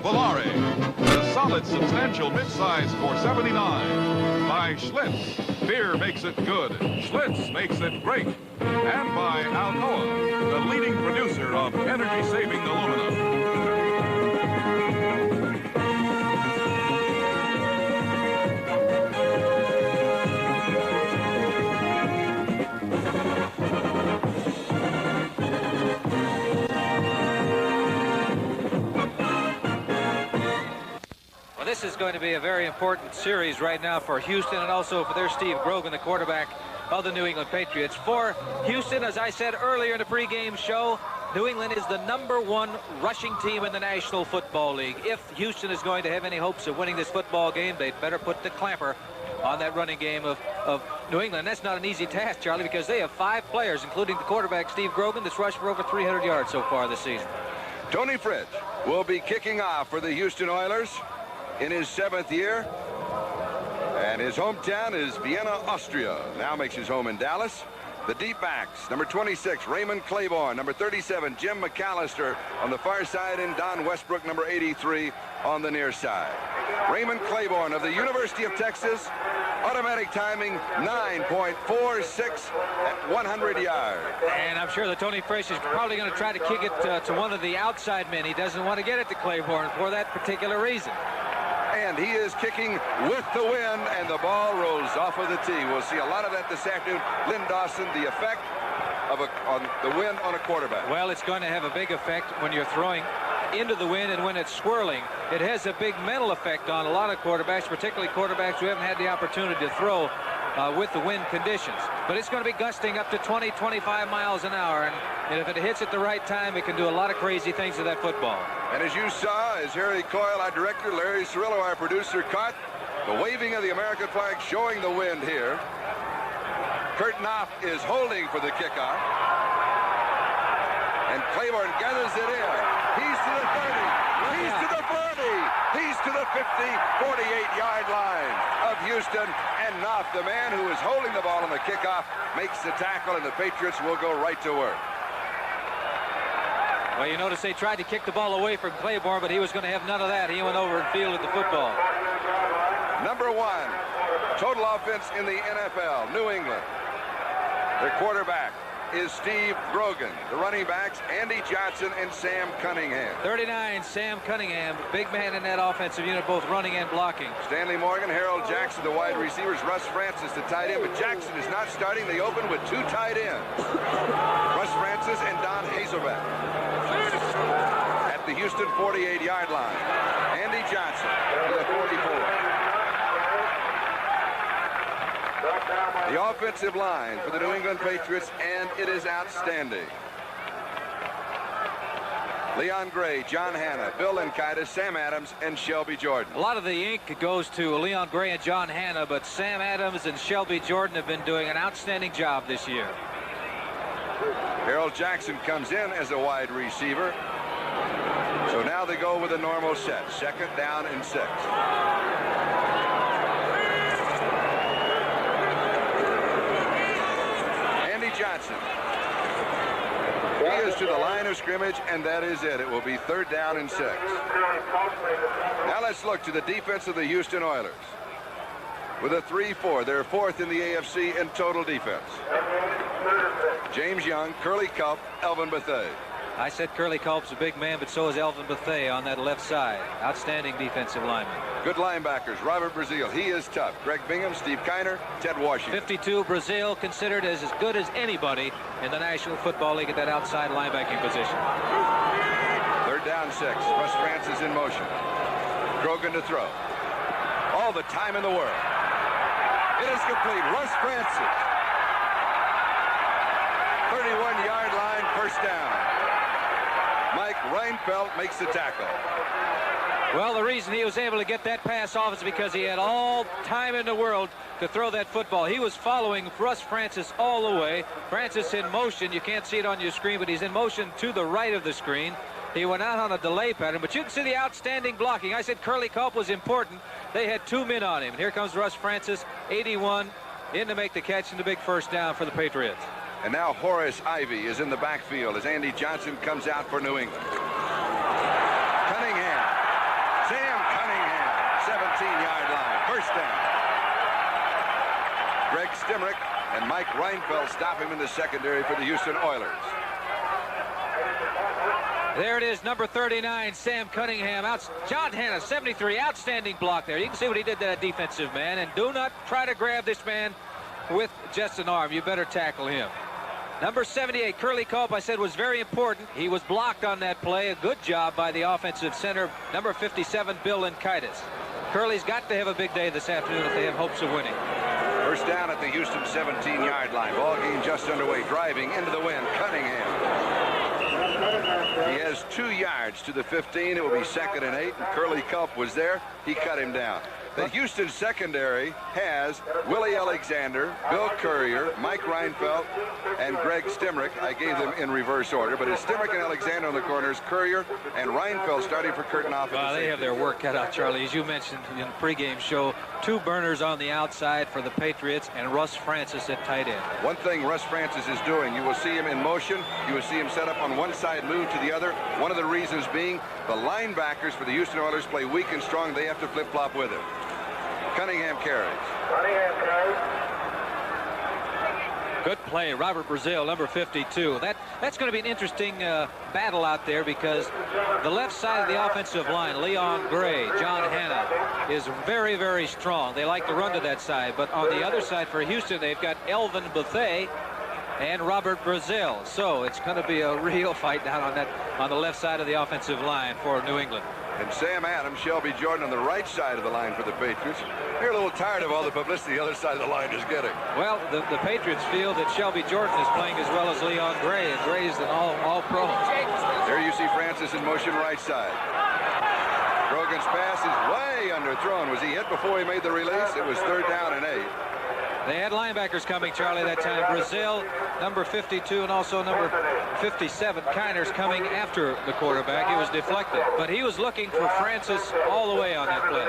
Volare. The solid, substantial midsize for $79. By Schlitz, beer makes it good. Schlitz makes it great. And by Alcoa, the leading producer of energy-saving aluminum. This is going to be a very important series right now for Houston and also for their Steve Grogan, the quarterback of the New England Patriots. For Houston, as I said earlier in the pregame show, New England is the #1 rushing team in the National Football League. If Houston is going to have any hopes of winning this football game, they'd better put the clamper on that running game of New England. That's not an easy task, Charlie, because they have 5 players, including the quarterback, Steve Grogan, that's rushed for over 300 yards so far this season. Tony Fritsch will be kicking off for the Houston Oilers in his 7th year, and his hometown is Vienna, Austria. Now makes his home in Dallas. The deep backs, number 26, Raymond Claiborne, number 37, Jim McAllister on the far side, and Don Westbrook, number 83, on the near side. Raymond Claiborne of the University of Texas, automatic timing 9.46 at 100 yards. And I'm sure that Tony Fritsch is probably going to try to kick it to one of the outside men. He doesn't want to get it to Claiborne for that particular reason. And he is kicking with the wind, and the ball rolls off of the tee. We'll see a lot of that this afternoon. Lynn Dawson, the effect on the wind on a quarterback. Well, it's going to have a big effect when you're throwing into the wind and when it's swirling. It has a big mental effect on a lot of quarterbacks, particularly quarterbacks who haven't had the opportunity to throw with the wind conditions. But it's going to be gusting up to 20, 25 miles an hour, and if it hits at the right time, it can do a lot of crazy things to that football. And as you saw, as Harry Coyle, our director, Larry Cirillo, our producer, caught the waving of the American flag showing the wind here. Kurt Knopf is holding for the kickoff. And Claiborne gathers it in. He's to the 30. He's to the 40. He's to the 50, 48-yard line of Houston. And Knopf, the man who is holding the ball on the kickoff, makes the tackle, and the Patriots will go right to work. Well, you notice they tried to kick the ball away from Claiborne, but he was going to have none of that. He went over and fielded the football. Number 1, total offense in the NFL, New England. Their quarterback is Steve Grogan. The running backs, Andy Johnson and Sam Cunningham. 39, Sam Cunningham, big man in that offensive unit, both running and blocking. Stanley Morgan, Harold Jackson, the wide receivers, Russ Francis, the tight end, but Jackson is not starting. They open with 2 tight ends, Russ Francis and Don Hazelbeck. At the Houston 48-yard line, Andy Johnson to the 44. The offensive line for the New England Patriots, and it is outstanding. Leon Gray, John Hanna, Bill Linkaitis, Sam Adams, and Shelby Jordan. A lot of the ink goes to Leon Gray and John Hanna, but Sam Adams and Shelby Jordan have been doing an outstanding job this year. Harold Jackson comes in as a wide receiver. So now they go with a normal set. 2nd down and 6. Johnson. He is to the line of scrimmage, and that is it. It will be 3rd down and 6. Now let's look to the defense of the Houston Oilers. With a 3-4, they're 4th in the AFC in total defense. James Young, Curly Culp, Elvin Bethea. I said Curly Culp's a big man, but so is Elvin Bethea on that left side. Outstanding defensive lineman. Good linebackers. Robert Brazile, he is tough. Greg Bingham, Steve Kiner, Ted Washington. 52, Brazile, considered as good as anybody in the National Football League at that outside linebacking position. 3rd down 6. Russ Francis in motion. Grogan to throw. All the time in the world. It is complete. Russ Francis. 31-yard line, 1st down. Mike Reinfeldt makes the tackle. Well, the reason he was able to get that pass off is because he had all time in the world to throw that football. He was following Russ Francis all the way. Francis in motion. You can't see it on your screen, but he's in motion to the right of the screen. He went out on a delay pattern, but you can see the outstanding blocking. I said Curly Culp was important. They had 2 men on him. And here comes Russ Francis, 81, in to make the catch and the big 1st down for the Patriots. And now Horace Ivy is in the backfield as Andy Johnson comes out for New England. Cunningham 17-yard line. First down. Greg Stimrick and Mike Reinfeldt stop him in the secondary for the Houston Oilers. There it is, number 39, Sam Cunningham. John Hanna, 73, outstanding block there. You can see what he did to that defensive man, and do not try to grab this man with just an arm. You better tackle him. Number 78, Curly Culp, I said, was very important. He was blocked on that play. A good job by the offensive center, number 57, Bill Linkaitis. Curly's got to have a big day this afternoon if they have hopes of winning. First down at the Houston 17-yard line. Ball game just underway. Driving into the wind, Cunningham. He has 2 yards to the 15. It will be 2nd and 8. And Curly Culp was there. He cut him down. The Houston secondary has Willie Alexander, Bill Courier, Mike Reinfeldt, and Greg Stimrick. I gave them in reverse order, but it's Stimrick and Alexander on the corners, Courier and Reinfeldt starting for Kurtenoff. Well, they have their work cut out, Charlie. As you mentioned in the pregame show, 2 burners on the outside for the Patriots and Russ Francis at tight end. One thing Russ Francis is doing, you will see him in motion. You will see him set up on one side, move to the other. One of the reasons being the linebackers for the Houston Oilers play weak and strong. They have to flip-flop with him. Cunningham carries. Good play, Robert Brazil, number 52. That's going to be an interesting battle out there because the left side of the offensive line, Leon Gray, John Hanna, is very, very strong. They like to run to that side, but on the other side for Houston, they've got Elvin Bethea and Robert Brazil. So it's going to be a real fight down on the left side of the offensive line for New England. And Sam Adams, Shelby Jordan on the right side of the line for the Patriots. You're a little tired of all the publicity the other side of the line is getting. Well, the Patriots feel that Shelby Jordan is playing as well as Leon Gray, and Gray's an all-pro. There you see Francis in motion right side. Grogan's pass is way underthrown. Was he hit before he made the release? It was 3rd down and 8. They had linebackers coming, Charlie, that time. Brazil, number 52, and also number 57, Kiners, coming after the quarterback. He was deflected, but he was looking for Francis all the way on that play.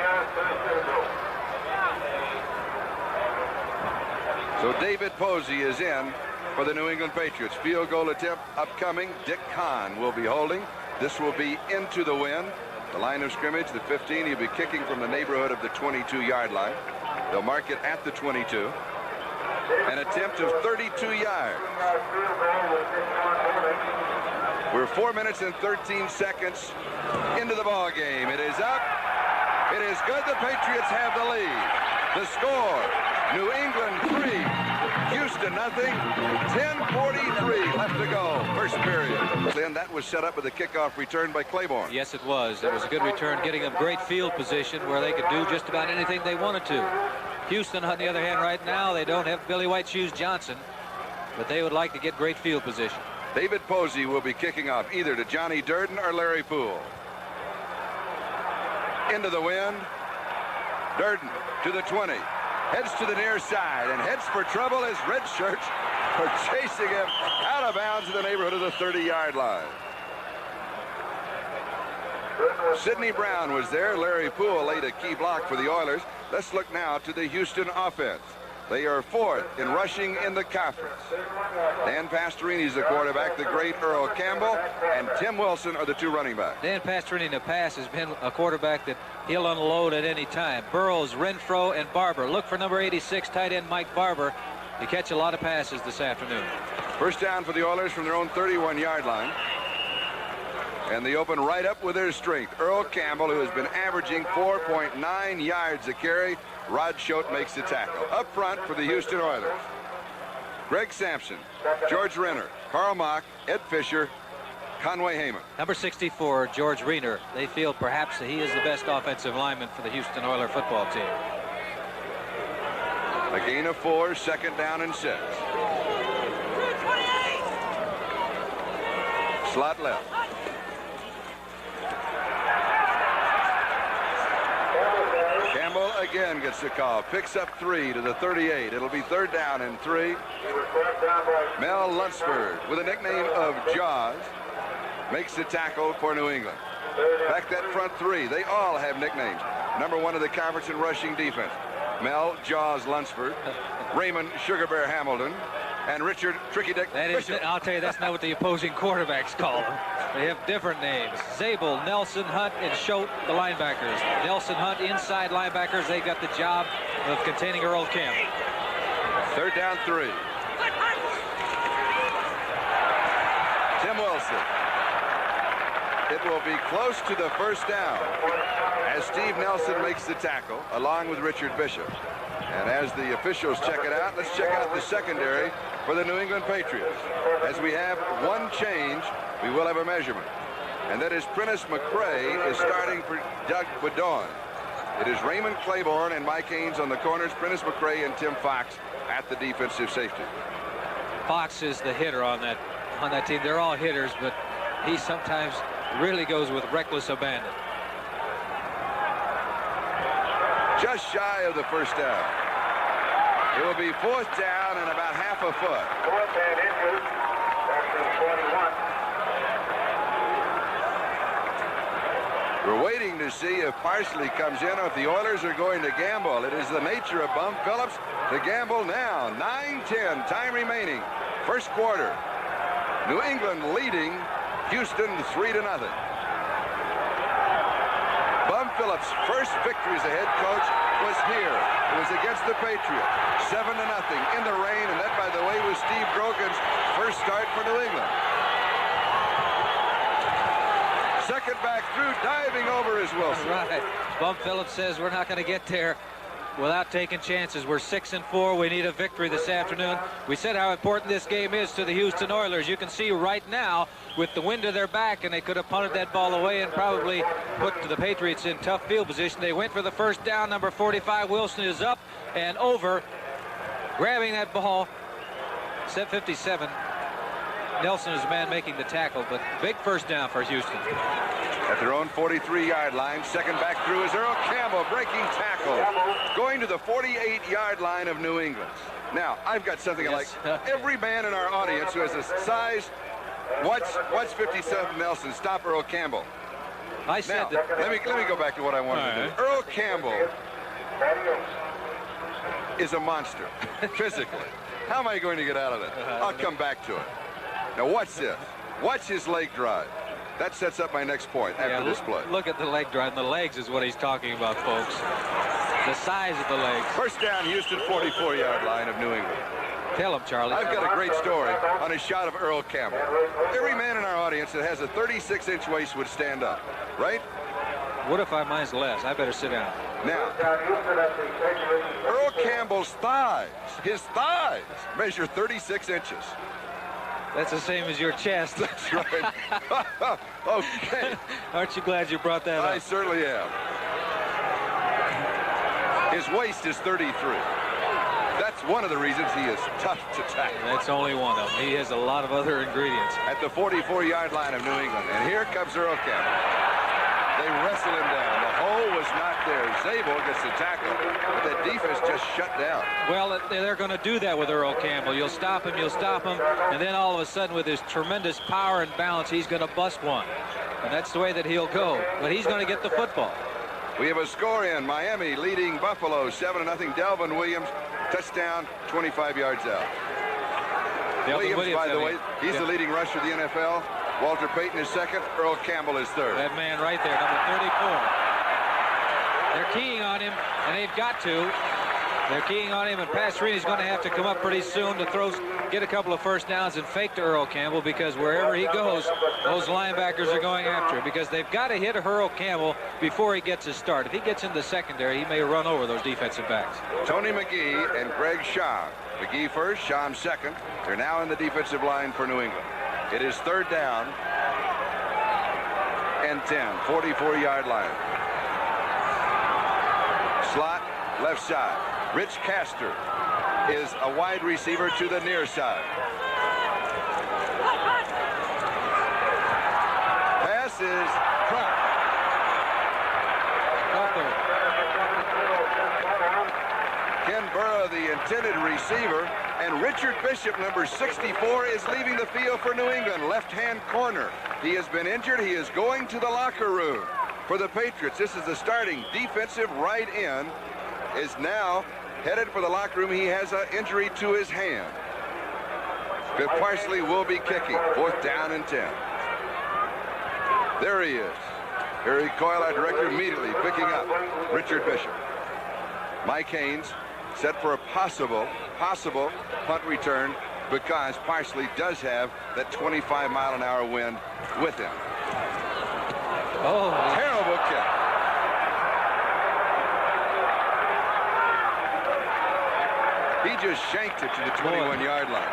So David Posey is in for the New England Patriots. Field goal attempt upcoming. Dick Kahn will be holding. This will be into the wind. The line of scrimmage, the 15. He'll be kicking from the neighborhood of the 22-yard line. They'll mark it at the 22. An attempt of 32 yards. We're 4 minutes and 13 seconds into the ball game. It is up. It is good. The Patriots have the lead. The score, New England 3, Houston nothing. 10:43 left to go. First period. Then that was set up with a kickoff return by Claiborne. Yes, it was. It was a good return, getting them great field position where they could do just about anything they wanted to. Houston, on the other hand, right now, they don't have Billy White Shoes Johnson, but they would like to get great field position. David Posey will be kicking off either to Johnny Durden or Larry Poole. Into the wind. Durden to the 20. Heads to the near side and heads for trouble as red shirts are chasing him out of bounds in the neighborhood of the 30-yard line. Sidney Brown was there. Larry Poole laid a key block for the Oilers. Let's look now to the Houston offense. They are 4th in rushing in the conference. Dan Pastorini is the quarterback. The great Earl Campbell and Tim Wilson are the 2 running backs. Dan Pastorini in the past has been a quarterback that he'll unload at any time. Burrows, Renfro, and Barber. Look for number 86, tight end Mike Barber, to catch a lot of passes this afternoon. First down for the Oilers from their own 31-yard line. And they open right up with their strength. Earl Campbell, who has been averaging 4.9 yards a carry. Rod Schote makes the tackle. Up front for the Houston Oilers, Greg Sampson, George Renner, Carl Mock, Ed Fisher, Conway Heyman. Number 64, George Renner. They feel perhaps that he is the best offensive lineman for the Houston Oilers football team. A gain of 4, 2nd down and 6. Slot left. Campbell again gets the call. Picks up 3 to the 38. It'll be 3rd down and 3. Mel Lunsford, with a nickname of Jaws, makes the tackle for New England. Back that front 3. They all have nicknames. Number 1 of the conference in rushing defense. Mel Jaws Lunsford. Raymond Sugar Bear Hamilton. and Richard Tricky Dick Bishop. I'll tell you, that's not what the opposing quarterbacks call them. They have different names. Zabel, Nelson, Hunt, and Schote, the linebackers. Nelson, Hunt, inside linebackers. They got the job of containing Earl Campbell. 3rd down 3. Tim Wilson. It will be close to the 1st down as Steve Nelson makes the tackle along with Richard Bishop. And as the officials check it out, let's check out the secondary for the New England Patriots. As we have one change, we will have a measurement. And that is Prentice McCray is starting for Doug Bedone. It is Raymond Claiborne and Mike Haynes on the corners, Prentice McCray and Tim Fox at the defensive safety. Fox is the hitter on that team. They're all hitters, but he sometimes really goes with reckless abandon. Just shy of the 1st down. It will be 4th down and about half a foot. 4th and inches. That's 21. We're waiting to see if Parsley comes in or if the Oilers are going to gamble. It is the nature of Bum Phillips to gamble now. 9:10, time remaining. 1st quarter. New England leading Houston 3-0. Bum Phillips' first victory as a head coach was here. It was against the Patriots. 7-0 in the rain, and that, by the way, was Steve Grogan's first start for New England. Second back through, diving over is Wilson. Right. Bum Phillips says we're not going to get there without taking chances. We're 6-4. We need a victory this afternoon. We said how important this game is to the Houston Oilers. You can see right now with the wind to their back, and they could have punted that ball away and probably put the Patriots in tough field position. They went for the 1st down. Number 45, Wilson, is up and over, grabbing that ball. Set 57. Nelson is the man making the tackle, but big 1st down for Houston. At their own 43-yard line, second back through is Earl Campbell, breaking tackle, going to the 48-yard line of New England. Now, I've got something like every man in our audience who has a size, what's 57 Nelson, stop Earl Campbell. I said now, that. let me go back to what I wanted to do. Earl Campbell is a monster, physically. How am I going to get out of that? I'll come back to it. Now, watch this. Watch his leg drive. That sets up my next point after this play. Look at the leg drive. And the legs is what he's talking about, folks. The size of the legs. 1st down, Houston, 44-yard line of New England. Tell him, Charlie. I've got a great story on a shot of Earl Campbell. Every man in our audience that has a 36-inch waist would stand up, right? What if mine's less? I better sit down. Now, Earl Campbell's thighs, his thighs, measure 36 inches. That's the same as your chest. That's right. Okay. Aren't you glad you brought that up? I certainly am. His waist is 33. That's one of the reasons he is tough to tackle. That's only one of them. He has a lot of other ingredients. At the 44-yard line of New England. And here comes Earl Campbell. They wrestle him down. The hole was not there. Zabel gets the tackle, but the defense just shut down. Well, they're going to do that with Earl Campbell. You'll stop him, and then all of a sudden with his tremendous power and balance, he's going to bust one. And that's the way that he'll go. But he's going to get the football. We have a score in. Miami leading Buffalo 7-0. Delvin Williams, touchdown, 25 yards out. Williams, by the way, he's the leading rusher of the NFL. Walter Payton is second. Earl Campbell is third. That man right there, number 34. They're keying on him, and they've got to. They're keying on him, and Pastrini's going to have to come up pretty soon to get a couple of 1st downs and fake to Earl Campbell, because wherever he goes, those linebackers are going after him, because they've got to hit Earl Campbell before he gets his start. If he gets in the secondary, he may run over those defensive backs. Tony McGee and Greg Sham. McGee first, Sham second. They're now in the defensive line for New England. It is 3rd down and 10, 44-yard line. Slot, left side. Rich Castor is a wide receiver to the near side. Pass is caught. Ken Burrow, the intended receiver, and Richard Bishop, number 64, is leaving the field for New England, left-hand corner. He has been injured. He is going to the locker room for the Patriots. This is the starting defensive right end, is now headed for the locker room. He has an injury to his hand. Because Parsley will be kicking. 4th down and 10. There he is. Harry Coyle, our director, immediately picking up Richard Bishop. Mike Haynes set for a possible punt return because Parsley does have that 25-mile-an-hour wind with him. Oh, Terrible kick. He just shanked it to the 21-yard line.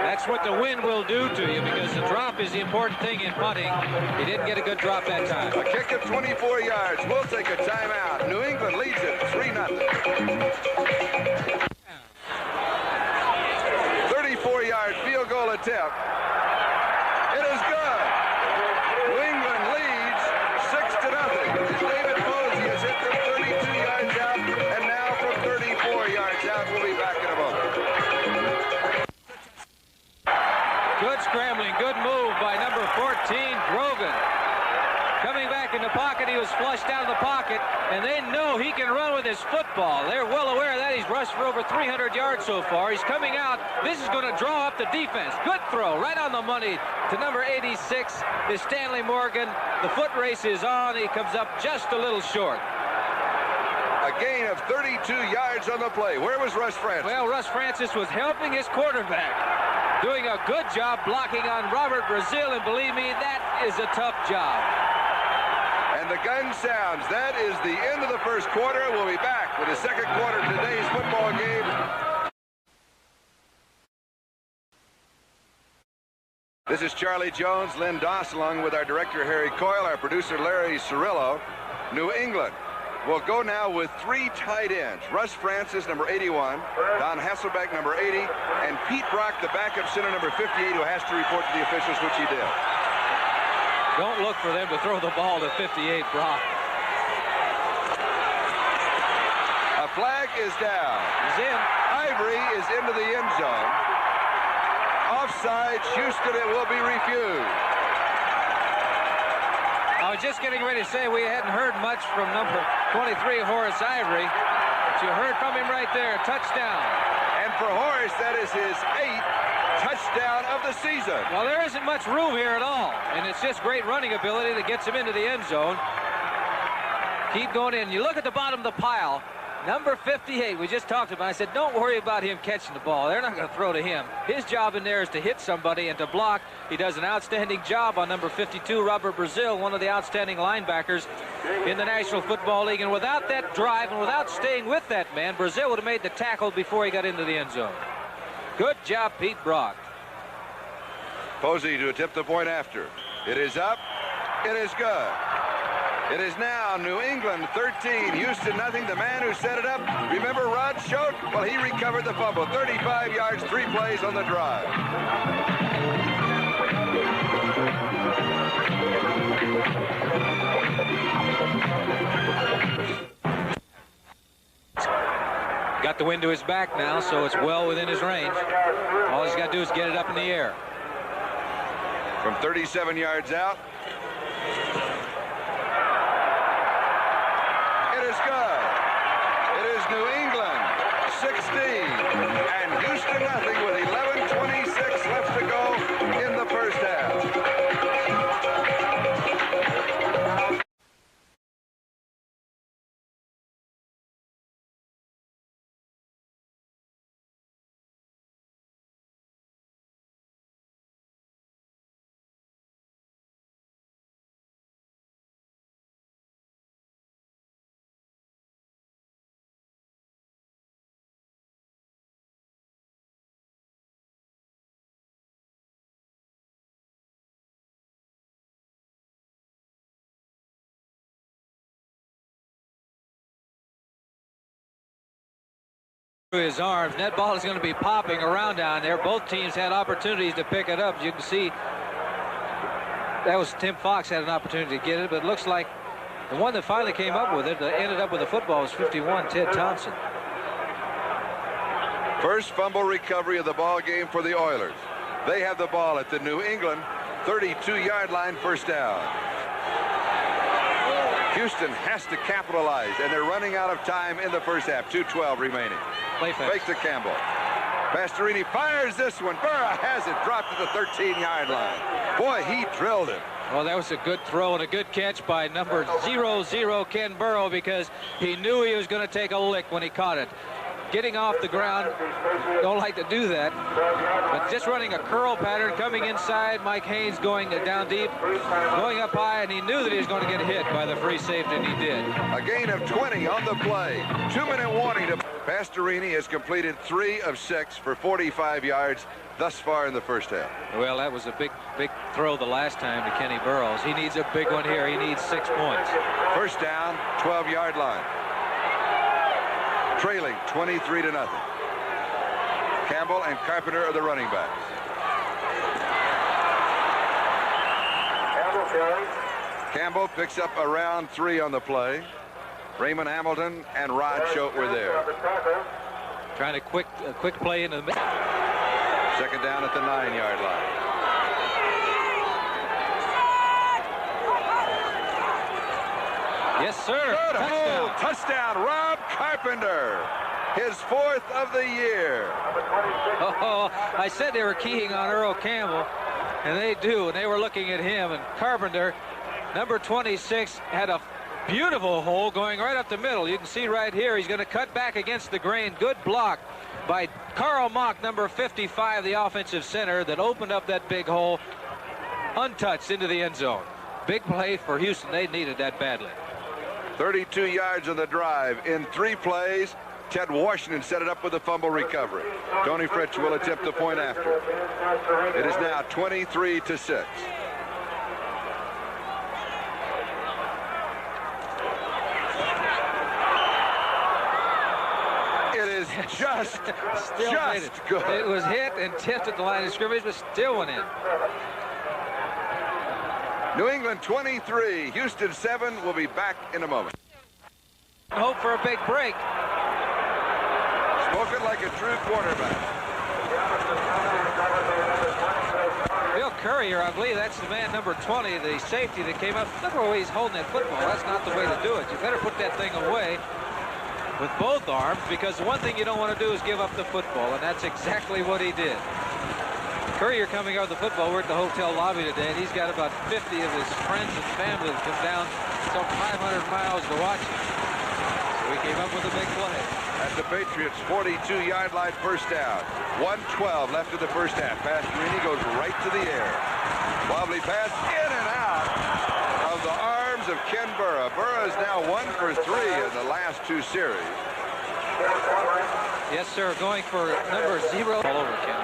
that's what the wind will do to you, because the drop is the important thing in punting. He didn't get a good drop that time. A kick of 24 yards. We'll take a timeout. New England leads it 3-0. 34-yard field goal attempt. It is good. New England leads 6-0. David Posey has hit from 32 yards out, and now from 34 yards out. We'll be back in a moment. Good scrambling, good move by number 14, Grogan. Coming back in the pocket, he was flushed out of the pocket, and they know he can run with his football. They're well aware of that. He's rushed for over 300 yards so far. He's coming out. This is going to draw up the defense. Good throw, right on the money to number 86 is Stanley Morgan. The foot race is on. He comes up just a little short. A gain of 32 yards on the play. Where was Russ Francis? Well, Russ Francis was helping his quarterback, doing a good job blocking on Robert Brazil, and believe me, that is a tough job. And the gun sounds. That is the end of the first quarter. We'll be back with the second quarter of today's football game. This is Charlie Jones, Lynn Doss, along with our director Harry Coyle, our producer Larry Cirillo. New England will go now with 3 tight ends. Russ Francis, number 81, Don Hasselbeck, number 80, and Pete Brock, the backup center, number 58, who has to report to the officials, which he did. Don't look for them to throw the ball to 58, Brock. A flag is down. He's in. Ivory is into the end zone. Offside, Houston, it will be refused. I was just getting ready to say we hadn't heard much from number 23, Horace Ivory, but you heard from him right there. Touchdown. And for Horace, that is his 8th touchdown of the season. Well, there isn't much room here at all, and it's just great running ability that gets him into the end zone. Keep going in. You look at the bottom of the pile. Number 58, we just talked about. I said, don't worry about him catching the ball. They're not going to throw to him. His job in there is to hit somebody and to block. He does an outstanding job on number 52, Robert Brazil, one of the outstanding linebackers in the National Football League. And without that drive and without staying with that man, Brazil would have made the tackle before he got into the end zone. Good job, Pete Brock. Posey to attempt the point after. It is up. It is good. It is now New England 13, Houston nothing. The man who set it up, remember Rod Schote? Well, he recovered the fumble. 35 yards, 3 plays on the drive. Got the wind to his back now, so it's well within his range. All he's got to do is get it up in the air. From 37 yards out. It is good. It is New England 16 and Houston nothing with 11:26 left to go in the first half. His arms. That ball is going to be popping around down there. Both teams had opportunities to pick it up. As you can see, that was Tim Fox had an opportunity to get it, but it looks like the one that finally came up with it, that ended up with the football, was 51, Ted Thompson. First fumble recovery of the ball game for the Oilers. They have the ball at the New England 32-yard line, first down. Houston has to capitalize, and they're running out of time in the first half. 2:12 remaining. Play fake. Fake to Campbell. Pastorini fires this one. Burra has it, dropped to the 13-yard line. Boy, he drilled it. Well, that was a good throw and a good catch by number 00, Ken Burrow, because he knew he was going to take a lick when he caught it. Getting off the ground, don't like to do that, but just running a curl pattern, coming inside, Mike Haynes going down deep, going up high, and he knew that he was going to get hit by the free safety, and he did. A gain of 20 on the play. 2-minute warning to Pastorini. Has completed 3 of 6 for 45 yards thus far in the first half. Well, that was a big throw the last time to Kenny Burrows. He needs a big one here. He needs 6 points. First down, 12-yard line. Trailing 23-0. Campbell and Carpenter are the running backs. Campbell picks up around 3 on the play. Raymond Hamilton and Rod Choate were there. Trying a quick play into the middle. Second down at the 9-yard line. Yes, sir. Good hold. Touchdown, Rob Carpenter. His 4th of the year. Oh, I said they were keying on Earl Campbell, and they do, and they were looking at him. And Carpenter, number 26, had a beautiful hole going right up the middle. You can see right here, he's going to cut back against the grain. Good block by Carl Mock, number 55, the offensive center, that opened up that big hole, untouched into the end zone. Big play for Houston. They needed that badly. 32 yards on the drive in 3 plays. Ted Washington set it up with a fumble recovery. Tony Fritsch will attempt the point after. It is now 23-6. It is just good. It was hit and tipped at the line of scrimmage, but still went in. New England 23, Houston 7. We'll be back in a moment. Hope for a big break. Spoken like a true quarterback. Bill Courier, I believe that's the man number 20, the safety that came up. Look at the way he's holding that football. That's not the way to do it. You better put that thing away with both arms, because the one thing you don't want to do is give up the football, and that's exactly what he did. Courier coming out of the football. We're at the hotel lobby today, and he's got about 50 of his friends and family that come down some 500 miles to watch him. So we came up with a big play. At the Patriots 42-yard line, first down. 1:12 left of the first half. Pastorini goes right to the air. Wobbly pass in and out of the arms of Ken Burra. Burra is now 1 for 3 in the last 2 series. Yes, sir. Going for number 0 all over Ken.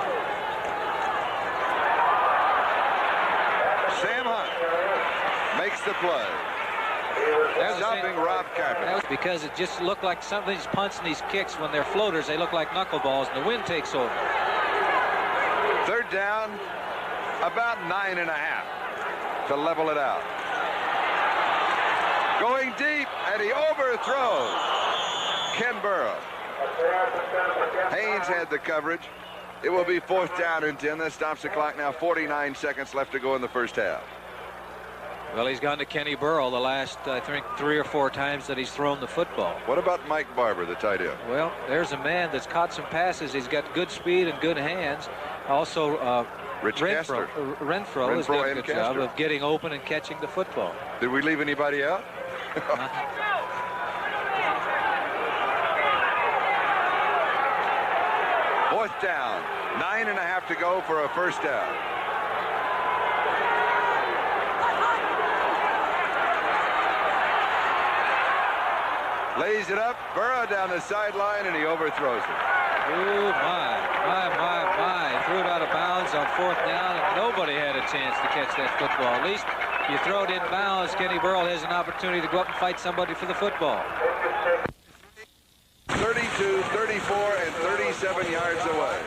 Sam Hunt makes the play. Stopping Rob Carpenter. That was because it just looked like some of these punts and these kicks, when they're floaters, they look like knuckleballs, and the wind takes over. Third down, about 9.5 to level it out. Going deep, and he overthrows Ken Burra. Haynes had the coverage. It will be 4th down and 10. That stops the clock now. 49 seconds left to go in the first half. Well, he's gone to Kenny Burrow the last, I think, 3 or 4 times that he's thrown the football. What about Mike Barber, the tight end? Well, there's a man that's caught some passes. He's got good speed and good hands. Also, Renfro has done a good job of getting open and catching the football. Did we leave anybody out? Fourth down. 9.5 to go for a first down. Lays it up. Burra down the sideline, and he overthrows it. Oh, my. Threw it out of bounds on 4th down, and nobody had a chance to catch that football. At least you throw it in bounds, Kenny Burrow has an opportunity to go up and fight somebody for the football. 32, 34, and 37 yards away.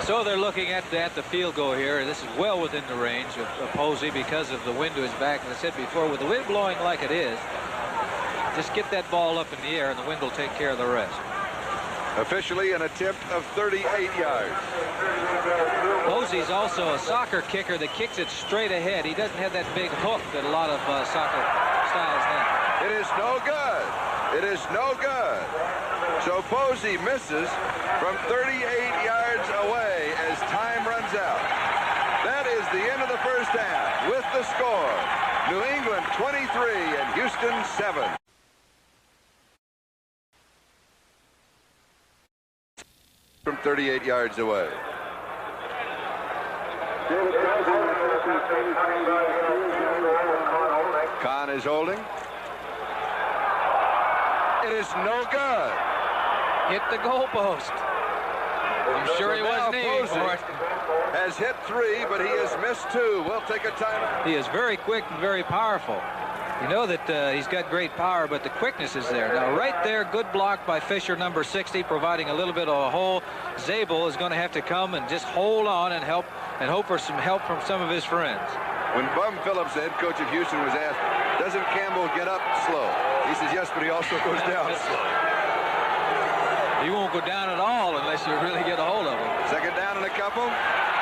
So they're looking at the field goal here. This is well within the range of Posey because of the wind to his back. And I said before, with the wind blowing like it is, just get that ball up in the air and the wind will take care of the rest. Officially an attempt of 38 yards. Posey's also a soccer kicker that kicks it straight ahead. He doesn't have that big hook that a lot of soccer styles have. It is no good. It is no good. So Posey misses from 38 yards away as time runs out. That is the end of the first half with the score. New England 23 and Houston 7. From 38 yards away. Kahn is holding. It is no good. Hit the goalpost. I'm sure he wasn't aiming for it. Has hit 3, but he has missed 2. We'll take a timeout. He is very quick and very powerful. You know that he's got great power, but the quickness is there. Now, right there, good block by Fisher, number 60, providing a little bit of a hole. Zabel is going to have to come and just hold on and help and hope for some help from some of his friends. When Bum Phillips, the head coach of Houston, was asked, doesn't Campbell get up slow? He says, yes, but he also goes down slow. He won't go down at all unless you really get a hold of him. Second down and a couple.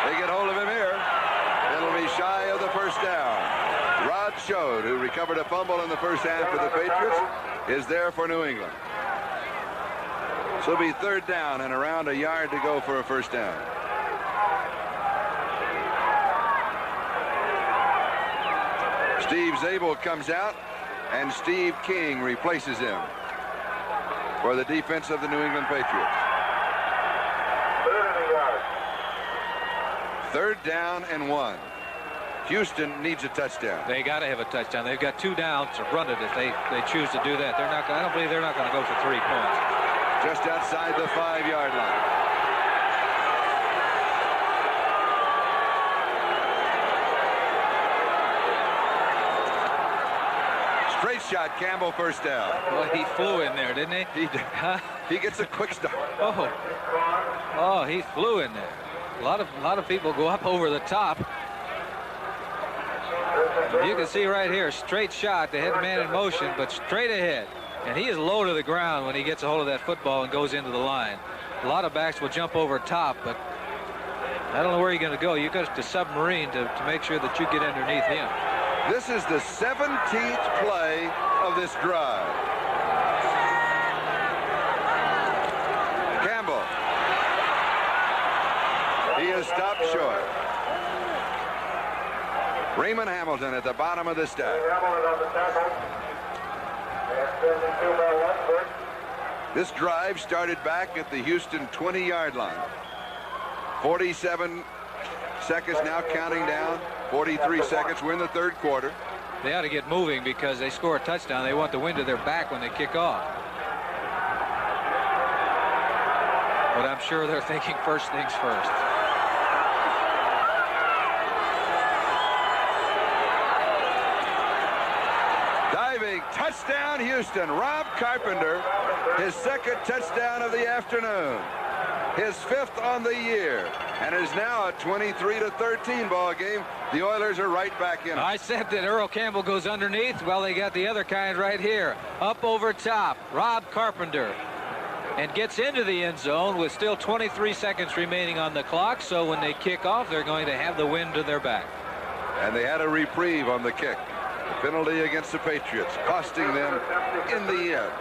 They get hold of him here. It'll be shy of the first down. Rod Schode, who recovered a fumble in the first half for the Patriots, is there for New England. So it'll be third down and around a yard to go for a first down. Steve Zabel comes out, and Steve King replaces him for the defense of the New England Patriots. Third down and 1. Houston needs a touchdown. They got to have a touchdown. They've got 2 downs to run it if they choose to do that. They're not. I don't believe they're not going to go for 3 points. Just outside the 5-yard line. Straight shot, Campbell, first down. Well, he flew in there, didn't he? He did. He gets a quick start. Oh, he flew in there. A lot of people go up over the top. You can see right here, straight shot. They had the man in motion, but straight ahead. And he is low to the ground when he gets a hold of that football and goes into the line. A lot of backs will jump over top, but I don't know where you're going to go. You got to submarine to make sure that you get underneath him. This is the 17th play of this drive. Campbell. He is stopped short. Raymond Hamilton at the bottom of the stack. This drive started back at the Houston 20-yard line. 47 seconds now, counting down. 43 seconds. We're in the third quarter. They ought to get moving because they score a touchdown. They want the wind to their back when they kick off. But I'm sure they're thinking first things first. Diving touchdown, Houston. Rob Carpenter, his second touchdown of the afternoon. His 5th on the year, and is now a 23-13 ball game. The Oilers are right back in it. I said that Earl Campbell goes underneath. Well, they got the other kind right here. Up over top, Rob Carpenter, and gets into the end zone with still 23 seconds remaining on the clock. So when they kick off, they're going to have the wind to their back. And they had a reprieve on the kick. The penalty against the Patriots, costing them in the end.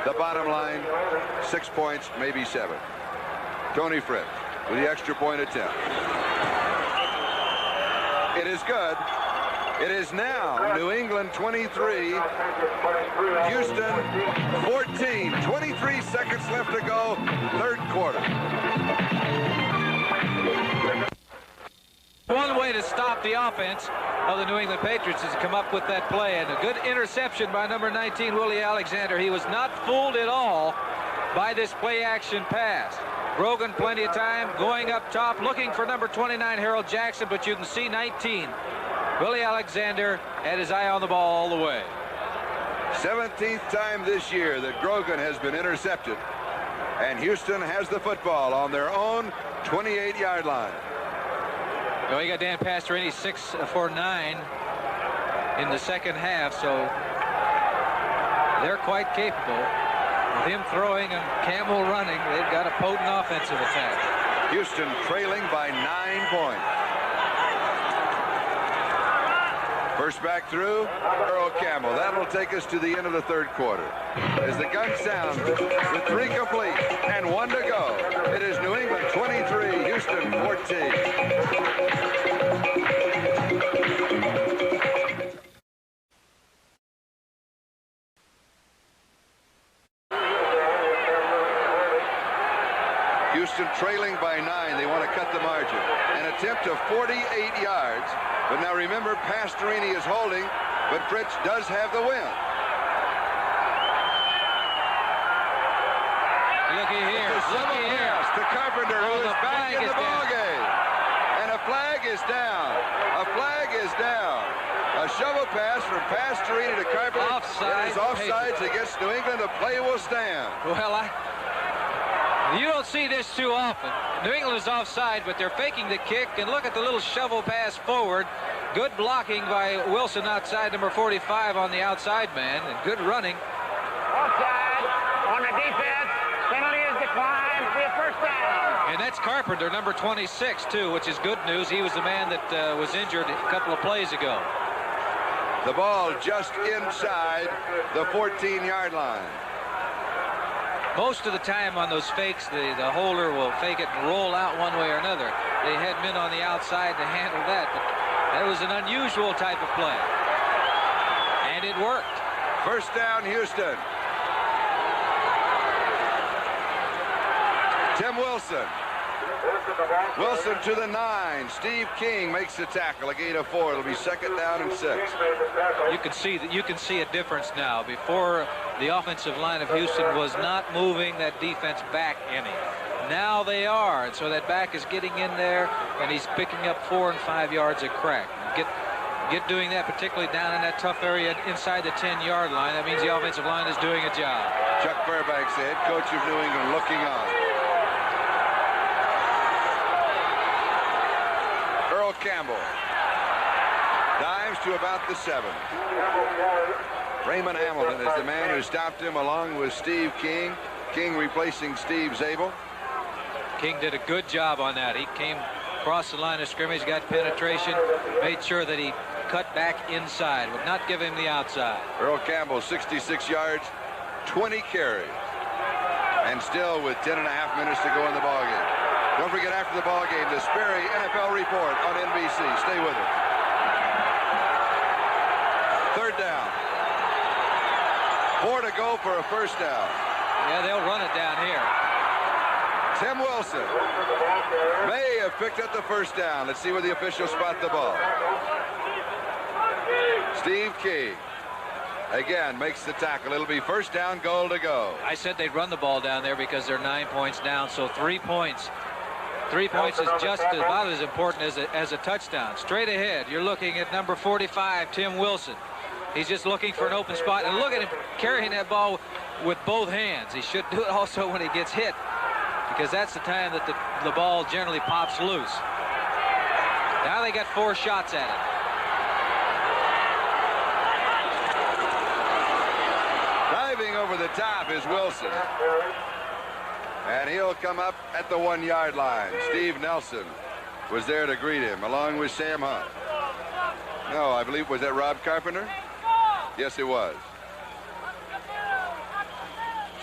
The bottom line, 6 points, maybe 7. Tony Fritz with the extra point attempt. It is good. It is now New England 23, Houston 14. 23 seconds left to go, third quarter. One way to stop the offense of the New England Patriots is to come up with that play, and a good interception by number 19, Willie Alexander. He was not fooled at all by this play-action pass. Grogan plenty of time going up top looking for number 29 Harold Jackson, but you can see 19 Willie Alexander had his eye on the ball all the way. 17th time this year that Grogan has been intercepted, and Houston has the football on their own 28-yard line. Well, you got Dan Pastorini 6 for 9 in the second half, so they're quite capable. With him throwing and Campbell running, they've got a potent offensive attack. Houston trailing by 9 points. First back through, Earl Campbell. That'll take us to the end of the third quarter. As the gun sounds with 3 complete and 1 to go. It is New England 23, Houston 14. Houston trailing by 9. They want to cut the margin. An attempt of 48 yards. But now remember, Pastorini is holding, but Fritz does have the win. Looky here. Looky here. To Carpenter, who is back in the ballgame. And a flag is down. A flag is down. A shovel pass from Pastorini to Carpenter. Offside. It is offsides against New England. The play will stand. Well, you don't see this too often. New England is offside, but they're faking the kick. And look at the little shovel pass forward. Good blocking by Wilson outside number 45 on the outside man. And good running. Offside on the defense. Penalty is declined. Be a first down. And that's Carpenter, number 26, too, which is good news. He was the man that was injured a couple of plays ago. The ball just inside the 14-yard line. Most of the time on those fakes, the holder will fake it and roll out one way or another. They had men on the outside to handle that, but that was an unusual type of play. And it worked. First down, Houston. Tim Wilson. Wilson to the 9. Steve King makes the tackle. A gain of 4. It'll be second down and 6. You can see a difference now. Before, the offensive line of Houston was not moving that defense back any. Now they are, and so that back is getting in there, and he's picking up 4 and 5 yards a crack. Get doing that, particularly down in that tough area inside the 10-yard line. That means the offensive line is doing a job. Chuck Fairbanks, the head coach of New England, looking on. Earl Campbell dives to about the 7. Raymond Hamilton is the man who stopped him, along with Steve King. King replacing Steve Zabel. King did a good job on that. He came across the line of scrimmage, got penetration, made sure that he cut back inside, would not give him the outside. Earl Campbell, 66 yards, 20 carries. And still with 10 and a half minutes to go in the ballgame. Don't forget, after the ballgame, the Sperry NFL Report on NBC. Stay with us. Third down. 4 to go for a first down. Yeah, they'll run it down here. Tim Wilson may have picked up the first down. Let's see where the officials spot the ball. Steve King again makes the tackle. It'll be first down, goal to go. I said they'd run the ball down there because they're 9 points down, so 3 points. 3 points is just about as important as a touchdown. Straight ahead, you're looking at number 45, Tim Wilson. He's just looking for an open spot, and look at him carrying that ball with both hands. He should do it also when he gets hit, because that's the time that the ball generally pops loose. Now they got 4 shots at it. Diving over the top is Wilson. And he'll come up at the 1-yard line. Steve Nelson was there to greet him, along with Sam Hunt. No, I believe, was that Rob Carpenter? Yes, it was.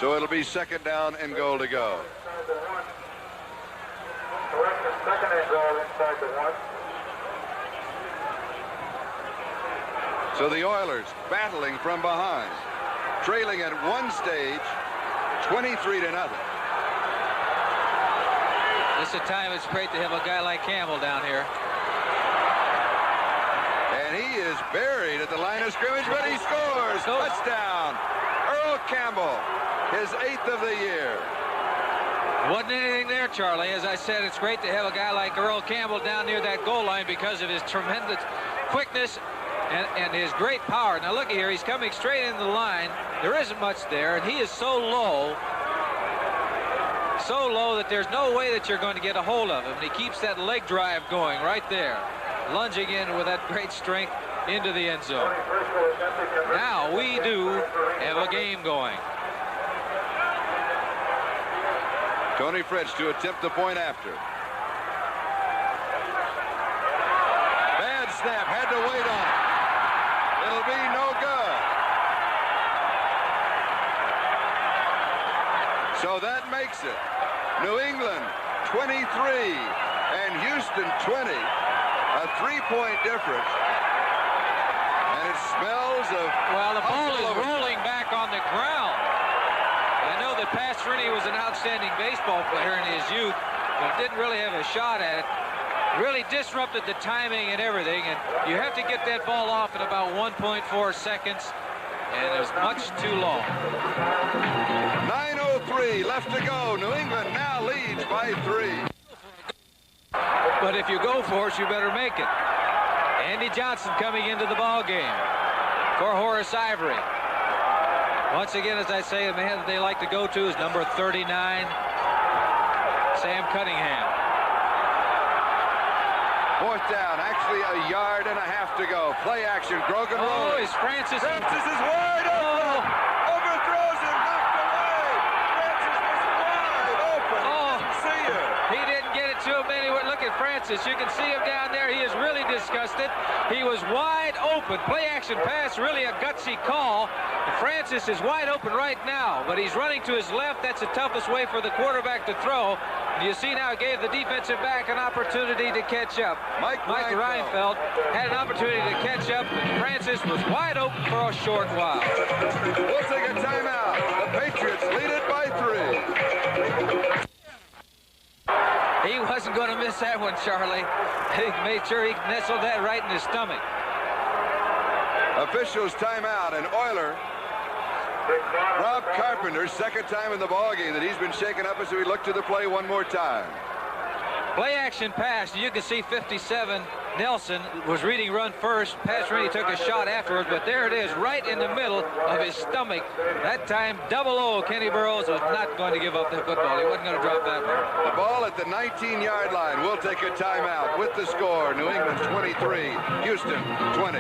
So it'll be second down and goal to go. Second and goal inside the 1. So the Oilers battling from behind, trailing at one stage, 23-0. This is a time it's great to have a guy like Campbell down here. And he is buried at the line of scrimmage, but he scores. Touchdown. Earl Campbell, his 8th of the year. Wasn't anything there, Charlie. As I said, it's great to have a guy like Earl Campbell down near that goal line because of his tremendous quickness and his great power. Now look here, he's coming straight into the line. There isn't much there, and he is so low that there's no way that you're going to get a hold of him. And he keeps that leg drive going right there, lunging in with that great strength into the end zone. Now we do have a game going. Tony Fritz to attempt the point after. Bad snap, had to wait on it. So that makes it New England 23 and Houston 20. A 3-point difference. And it smells of... Well, the ball is rolling back on the ground. I know that Patriots was an outstanding baseball player in his youth, but didn't really have a shot at it. Really disrupted the timing and everything, and you have to get that ball off in about 1.4 seconds, and it was much too long. 9:03 left to go. New England now leads by 3. But if you go for it, you better make it. Andy Johnson coming into the ball game for Horace Ivory. Once again, as I say, the man that they like to go to is number 39, Sam Cunningham. 4th down, actually a yard and a half to go. Play action, Grogan rolling. Is Francis. Francis is wide open. Overthrows him, knocked away. Francis was wide open. Didn't see you. He didn't get it to him anywhere. Look at Francis. You can see him down there. He is really disgusted. He was wide open. Play action pass, really a gutsy call. Francis is wide open right now, but he's running to his left. That's the toughest way for the quarterback to throw. You see now it gave the defensive back an opportunity to catch up. Mike Reinfeldt had an opportunity to catch up. Francis was wide open for a short while. We'll take a timeout. The Patriots lead it by 3. He wasn't going to miss that one, Charlie. He made sure he nestled that right in his stomach. Officials timeout, and Oiler Rob Carpenter's second time in the ballgame that he's been shaken up as we look to the play one more time. Play action pass. You can see 57 Nelson was reading run first. Patriots took a shot afterwards, but there it is right in the middle of his stomach. That time, 00 Kenny Burroughs was not going to give up the football. He wasn't going to drop that one. The ball at the 19-yard line. We'll take a timeout with the score. New England 23, Houston 20.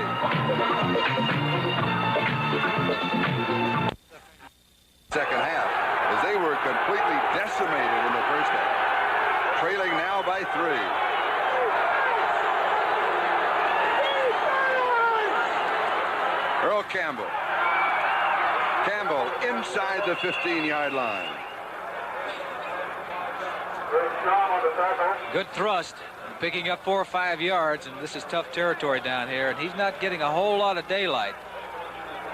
Second half, as they were completely decimated in the first half. Trailing now by 3. Earl Campbell. Campbell inside the 15-yard line. Good thrust, picking up 4 or 5 yards, and this is tough territory down here, and he's not getting a whole lot of daylight.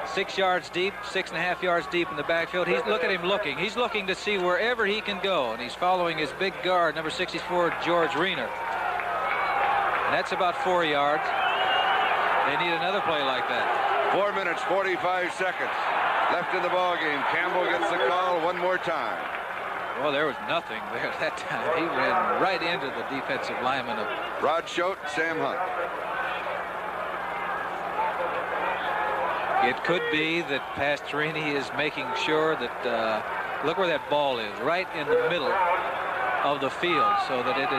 6 yards deep, 6.5 yards deep in the backfield. Look at him looking. He's looking to see wherever he can go, and he's following his big guard, number 64, George Reiner. And that's about 4 yards. They need another play like that. 4 minutes, 45 seconds left in the ball game. Campbell gets the call one more time. Well, there was nothing there that time. He ran right into the defensive lineman of Rod Choate, Sam Hunt. It could be that Pastorini is making sure that, look where that ball is, right in the middle of the field, so that it's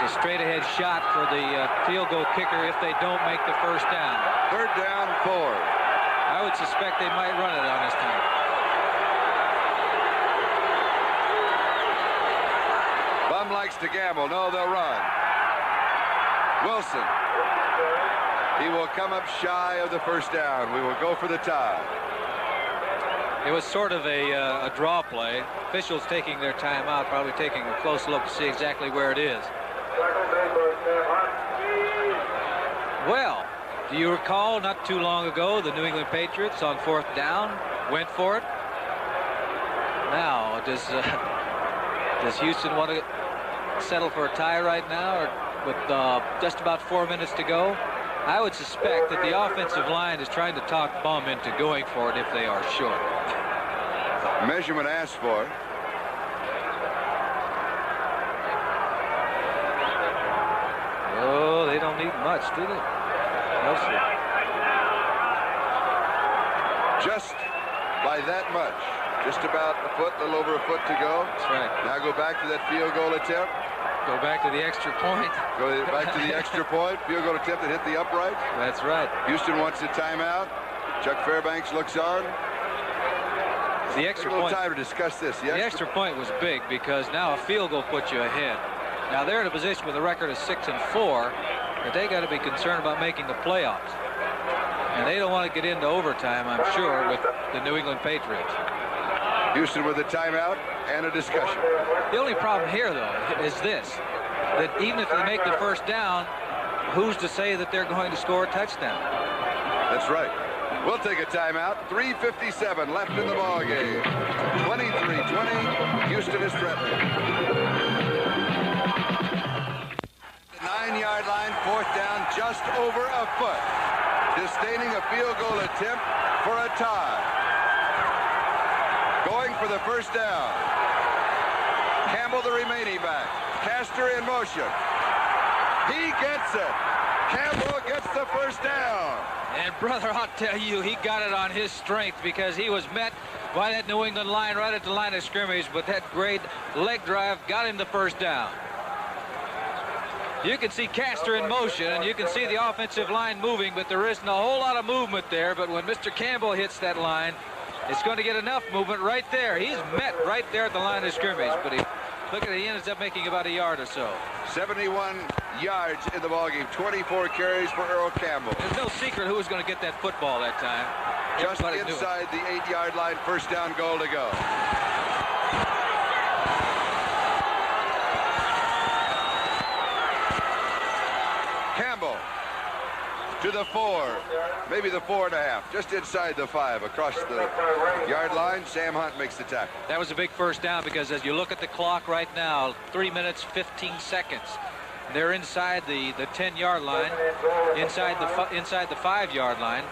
a straight-ahead shot for the field goal kicker if they don't make the first down. 3rd down, 4. I would suspect they might run it on this time. Bum likes to gamble. No, they'll run. Wilson. He will come up shy of the first down. We will go for the tie. It was sort of a draw play. Officials taking their time out, probably taking a close look to see exactly where it is. Well, do you recall not too long ago the New England Patriots on 4th down went for it? Now, does Houston want to settle for a tie right now, or with just about 4 minutes to go? I would suspect that the offensive line is trying to talk Bum into going for it if they are short. Measurement asked for. Oh, they don't need much, do they? No, sir. Just by that much. Just about a foot, a little over a foot to go. That's right. Now go back to that field goal attempt. Go back to the extra point. Go back to the extra point. Field goal attempt that hit the upright. That's right. Houston wants a timeout. Chuck Fairbanks looks on. The extra a little point. time to discuss this. The extra point was big because now a field goal puts you ahead. Now they're in a position with a record of 6-4, but they got to be concerned about making the playoffs. And they don't want to get into overtime, I'm sure, with the New England Patriots. Houston with a timeout and a discussion. The only problem here, though, is this, that even if they make the first down, who's to say that they're going to score a touchdown? That's right. We'll take a timeout. 3:57 left in the ball game. 23-20. Houston is threatening. The 9-yard line, 4th down, just over a foot. Disdaining a field goal attempt for a tie. Going for the first down. Campbell, the remaining back. Castor in motion. He gets it. Campbell gets the first down. And, brother, I'll tell you, he got it on his strength because he was met by that New England line right at the line of scrimmage, but that great leg drive got him the first down. You can see Castor in motion, and you can see the offensive line moving, but there isn't a whole lot of movement there. But when Mr. Campbell hits that line, it's going to get enough movement right there. He's met right there at the line of scrimmage, but look at it, he ends up making about a yard or so. 71 yards in the ballgame, 24 carries for Earl Campbell. There's no secret who was going to get that football that time. Just Everybody inside the 8-yard line, first down goal to go. Campbell to the 4, maybe the 4.5, just inside the 5, across the yard line. Sam Hunt makes the tackle. That was a big first down because as you look at the clock right now, 3 minutes, 15 seconds. They're inside the 10-yard line, inside the 5-yard line.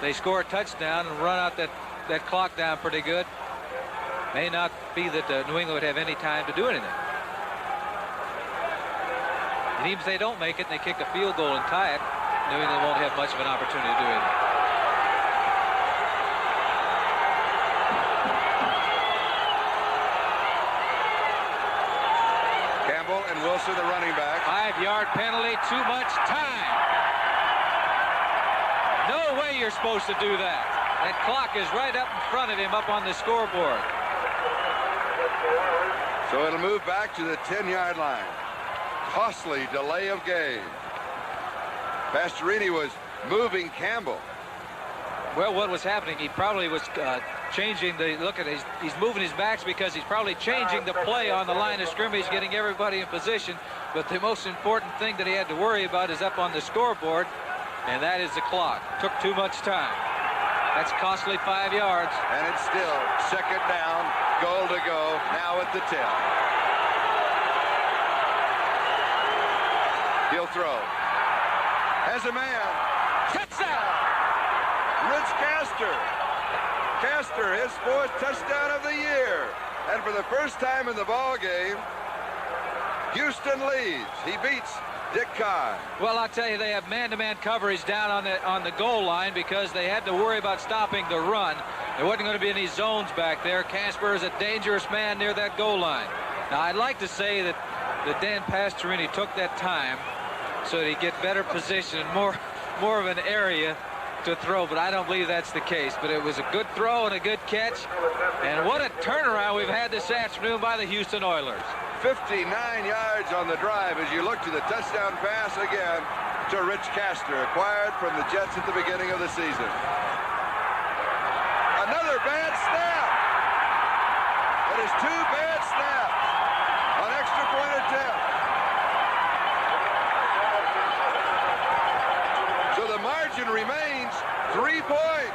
They score a touchdown and run out that clock down pretty good. May not be that New England would have any time to do anything. And even if they don't make it and they kick a field goal and tie it, New England won't have much of an opportunity to do anything. Campbell and Wilson, the running back. 5-yard penalty, too much time. No way you're supposed to do that. That clock is right up in front of him up on the scoreboard. So it'll move back to the 10-yard line. Costly delay of game. Pastorini was moving Campbell. Well, what was happening, he probably was changing the, look at it, he's moving his backs because he's probably changing the play on the line of scrimmage, getting everybody in position. But the most important thing that he had to worry about is up on the scoreboard, and that is the clock. Took too much time. That's costly 5 yards. And it's still second down, goal to go, now at the 10. He'll throw. Has a man. Touchdown! Rich Castor. Castor, his 4th touchdown of the year. And for the first time in the ball game, Houston leads. He beats Dick Kahn. Well, I'll tell you, they have man-to-man coverage down on the goal line because they had to worry about stopping the run. There wasn't going to be any zones back there. Casper is a dangerous man near that goal line. Now, I'd like to say that Dan Pastorini took that time so that he'd get better position and more of an area to throw, but I don't believe that's the case. But it was a good throw and a good catch, and what a turnaround we've had this afternoon by the Houston Oilers. 59 yards on the drive as you look to the touchdown pass again to Rich Castor, acquired from the Jets at the beginning of the season. Another bad snap. That is 2 bad snaps on extra point attempt. So the margin remains 3 points.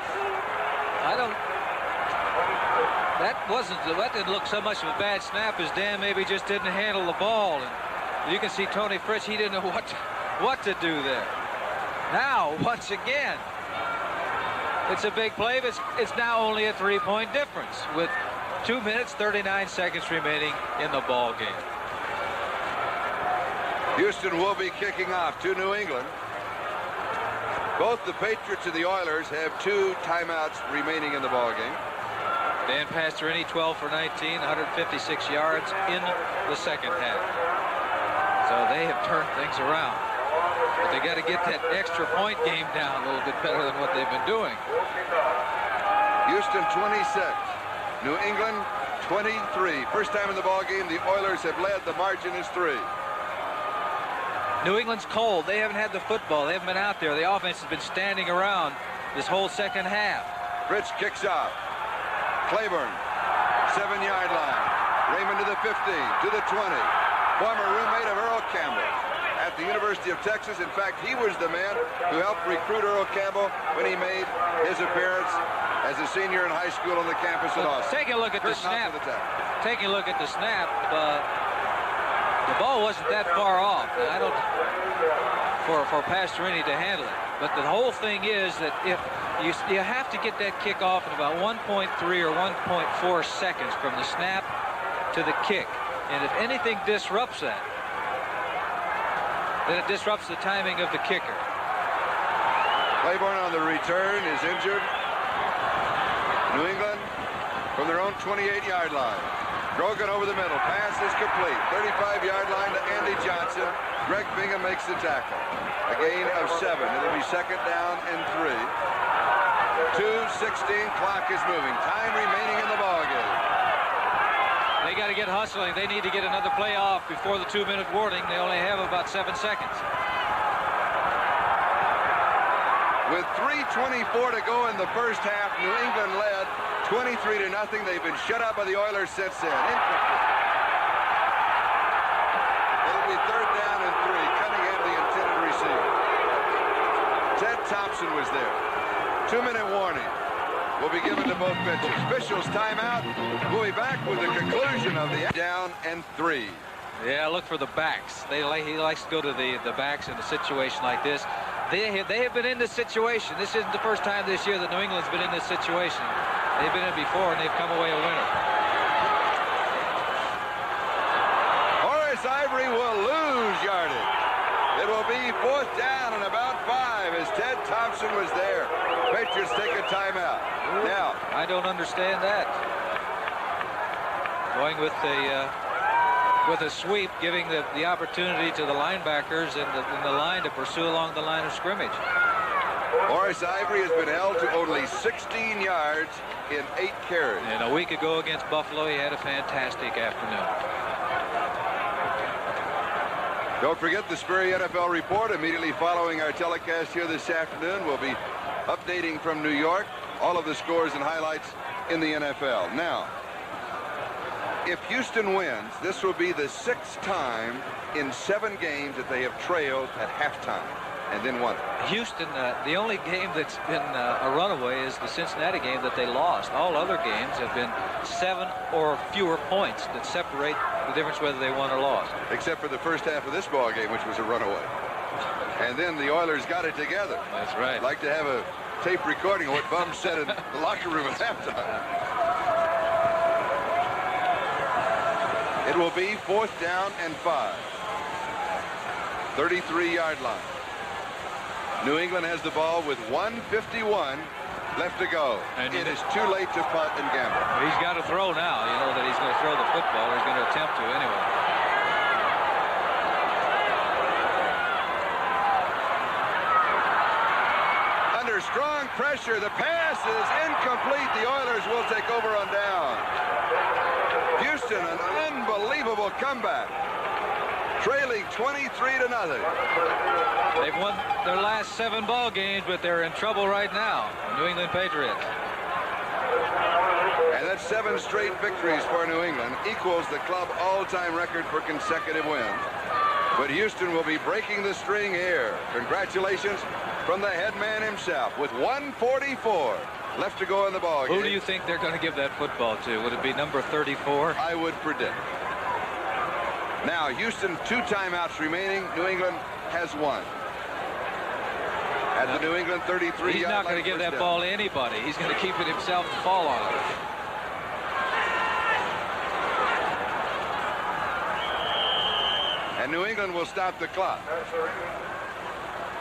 That didn't look so much of a bad snap as Dan maybe just didn't handle the ball. And you can see Tony Fritz, he didn't know what to do there. Now, once again, it's a big play, but it's now only a 3-point difference with 2 minutes, 39 seconds remaining in the ball game. Houston will be kicking off to New England. Both the Patriots and the Oilers have 2 timeouts remaining in the ball game. Dan Pastorini, 12 for 19, 156 yards in the second half. So they have turned things around. But they got to get that extra point game down a little bit better than what they've been doing. Houston 26, New England 23. First time in the ball game the Oilers have led. The margin is 3. New England's cold. They haven't had the football. They haven't been out there. The offense has been standing around this whole second half. Fritz kicks off. Claiborne 7-yard line. Raymond to the 15, to the 20. Former roommate of Earl Campbell at the University of Texas. In fact, he was the man who helped recruit Earl Campbell when he made his appearance as a senior in high school on the campus at Austin. Taking a look at the snap. Taking a look at the snap. The ball wasn't that far off. I don't for Pastorini to handle it. But the whole thing is that if you have to get that kick off in about 1.3 or 1.4 seconds from the snap to the kick. And if anything disrupts that, then it disrupts the timing of the kicker. Claiborne on the return is injured. New England from their own 28-yard line. Grogan over the middle. Pass is complete. 35-yard line to Andy Johnson. Greg Bingham makes the tackle. A gain of 7. It'll be 2nd down and 3. 2:16. Clock is moving. Time remaining in the ballgame. They got to get hustling. They need to get another play off before the 2-minute warning. They only have about 7 seconds. With 3:24 to go in the first half, New England led 23-0. They've been shut out by the Oilers since then. Incomplete. It'll be 3rd down and 3. Cunningham, the intended receiver. Ted Thompson was there. 2-minute warning will be given to both pitchers. Officials timeout. We'll be back with the conclusion of the down and 3. Yeah, look for the backs. He likes to go to the backs in a situation like this. They have been in this situation. This isn't the first time this year that New England's been in this situation. They've been in before, and they've come away a winner. Horace Ivory will lose yardage. It will be 4th down and about 5 as Ted Thompson was there. Patriots take a timeout. Now, I don't understand that. Going with a sweep, giving the opportunity to the linebackers in the line to pursue along the line of scrimmage. Horace Ivory has been held to only 16 yards in 8 carries. And a week ago against Buffalo, he had a fantastic afternoon. Don't forget the Sperry NFL Report immediately following our telecast here this afternoon. We'll be updating from New York all of the scores and highlights in the NFL. Now, if Houston wins, this will be the 6th time in 7 games that they have trailed at halftime and then won. Houston, the only game that's been a runaway is the Cincinnati game that they lost. All other games have been 7 or fewer points that separate the difference whether they won or lost. Except for the first half of this ball game, which was a runaway. And then the Oilers got it together. That's right. I'd like to have a tape recording of what Bum said in the locker room at halftime. It will be 4th down and 5. 33-yard line. New England has the ball with 1:51 left to go. And it is too late to punt and gamble. He's got to throw now. You know that he's going to throw the football, or he's going to attempt to anyway. Under strong pressure, the pass is incomplete. The Oilers will take over on down. Houston, an unbelievable comeback. Trailing 23-0. They've won their last 7 ball games, but they're in trouble right now. New England Patriots. And that's 7 straight victories for New England. Equals the club all-time record for consecutive wins. But Houston will be breaking the string here. Congratulations from the head man himself with 1:44 left to go in the ball game. Who do you think they're going to give that football to? Would it be number 34? I would predict. Now, Houston, 2 timeouts remaining. New England has 1. At the New England 33-yard line. He's not going to give that ball to anybody. He's going to keep it himself and fall on it. And New England will stop the clock.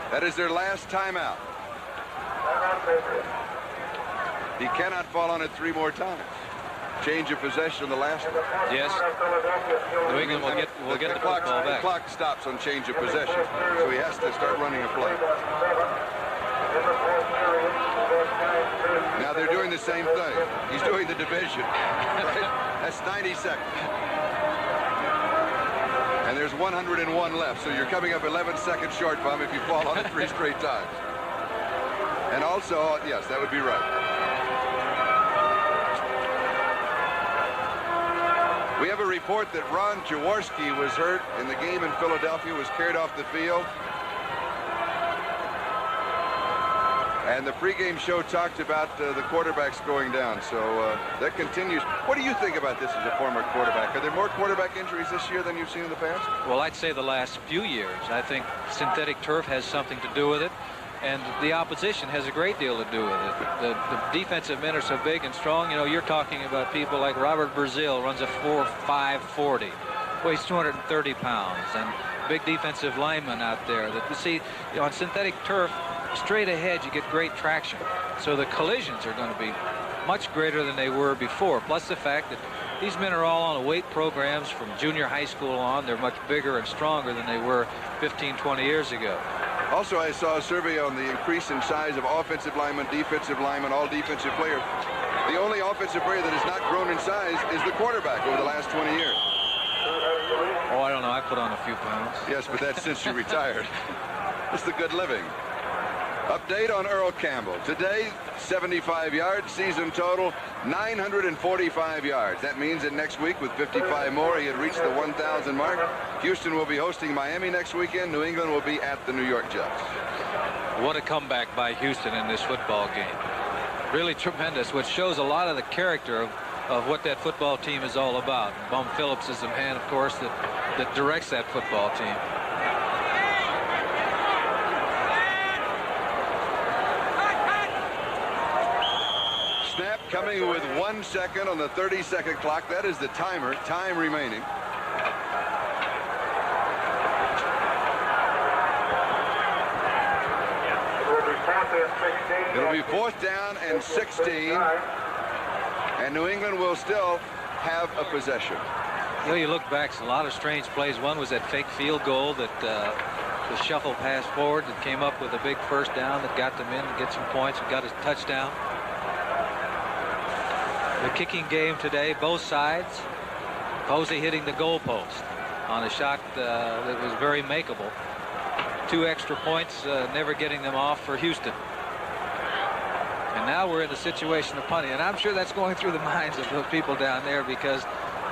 That is their last timeout. He cannot fall on it 3 more times. Change of possession on the last one. Yes. New England will get the clock, football back. The clock stops on change of possession, so he has to start running a play. Now they're doing the same thing. He's doing the division. Right? That's 90 seconds. And there's 101 left, so you're coming up 11 seconds short, Bum, if you fall on it 3 straight times. And also, yes, that would be right. We have a report that Ron Jaworski was hurt in the game in Philadelphia, was carried off the field. And the pregame show talked about the quarterbacks going down, so that continues. What do you think about this as a former quarterback? Are there more quarterback injuries this year than you've seen in the past? Well, I'd say the last few years. I think synthetic turf has something to do with it, and the opposition has a great deal to do with it. The defensive men are so big and strong. You know, you're talking about people like Robert Brazil, runs a 4.5 40, weighs 230 pounds, and big defensive linemen out there. That you see, you know, on synthetic turf, straight ahead you get great traction, so the collisions are going to be much greater than they were before, plus the fact that these men are all on weight programs from junior high school on. They're much bigger and stronger than they were 15-20 years ago. Also, I saw a survey on the increase in size of offensive linemen, defensive linemen, all defensive players. The only offensive player that has not grown in size is the quarterback over the last 20 years. Oh, I don't know, I put on a few pounds. Yes, but that's since you retired. It's the good living. Update on Earl Campbell. Today, 75 yards, season total 945 yards. That means that next week with 55 more, he had reached the 1,000 mark. Houston will be hosting Miami next weekend. New England will be at the New York Jets. What a comeback by Houston in this football game. Really tremendous, which shows a lot of the character of what that football team is all about. Bum Phillips is the man, of course, that directs that football team. Snap coming with 1 second on the 30-second clock. That is the timer. Time remaining. It'll be 4th down and 16. And New England will still have a possession. You know, you look back, a lot of strange plays. One was that fake field goal that the shuffle pass forward that came up with a big first down that got them in to get some points and got a touchdown. The kicking game today, both sides. Posey hitting the goalpost on a shot that was very makeable. 2 extra points, never getting them off for Houston. And now we're in the situation of punting, and I'm sure that's going through the minds of the people down there, because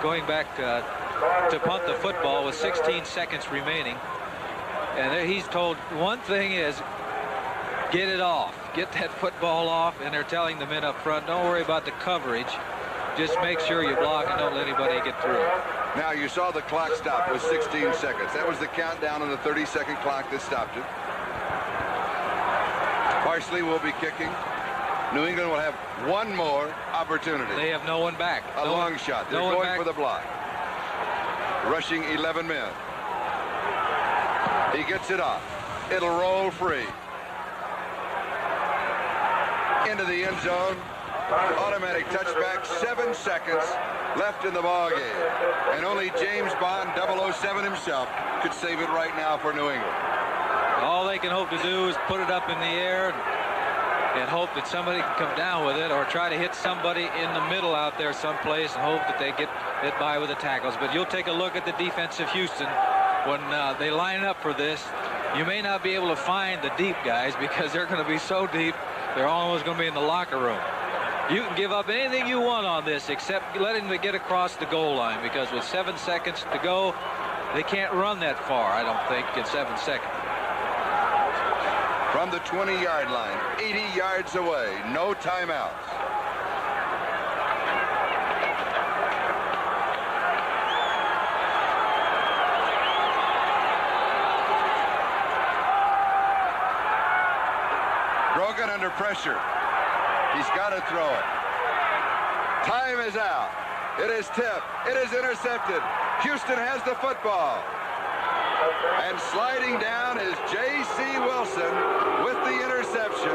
going back to punt the football with 16 seconds remaining, and he's told one thing is get it off, get that football off, and they're telling the men up front, don't worry about the coverage, just make sure you block and don't let anybody get through. Now you saw the clock stop with 16 seconds. That was the countdown on the 30-second clock that stopped it. Parsley will be kicking. New England will have one more opportunity. They have no one back. A long shot. They're going for the block. Rushing 11 men. He gets it off. It'll roll free. Into the end zone. Automatic touchback. 7 seconds left in the ball game. And only James Bond 007 himself could save it right now for New England. All they can hope to do is put it up in the air and hope that somebody can come down with it, or try to hit somebody in the middle out there someplace and hope that they get hit by with the tackles. But you'll take a look at the defense of Houston when they line up for this. You may not be able to find the deep guys because they're going to be so deep they're almost going to be in the locker room. You can give up anything you want on this except letting them get across the goal line, because with 7 seconds to go, they can't run that far, I don't think, in 7 seconds. From the 20-yard line, 80 yards away, no timeouts. Brogan under pressure. He's got to throw it. Time is out. It is tipped. It is intercepted. Houston has the football. And sliding down is J.C. Wilson with the interception,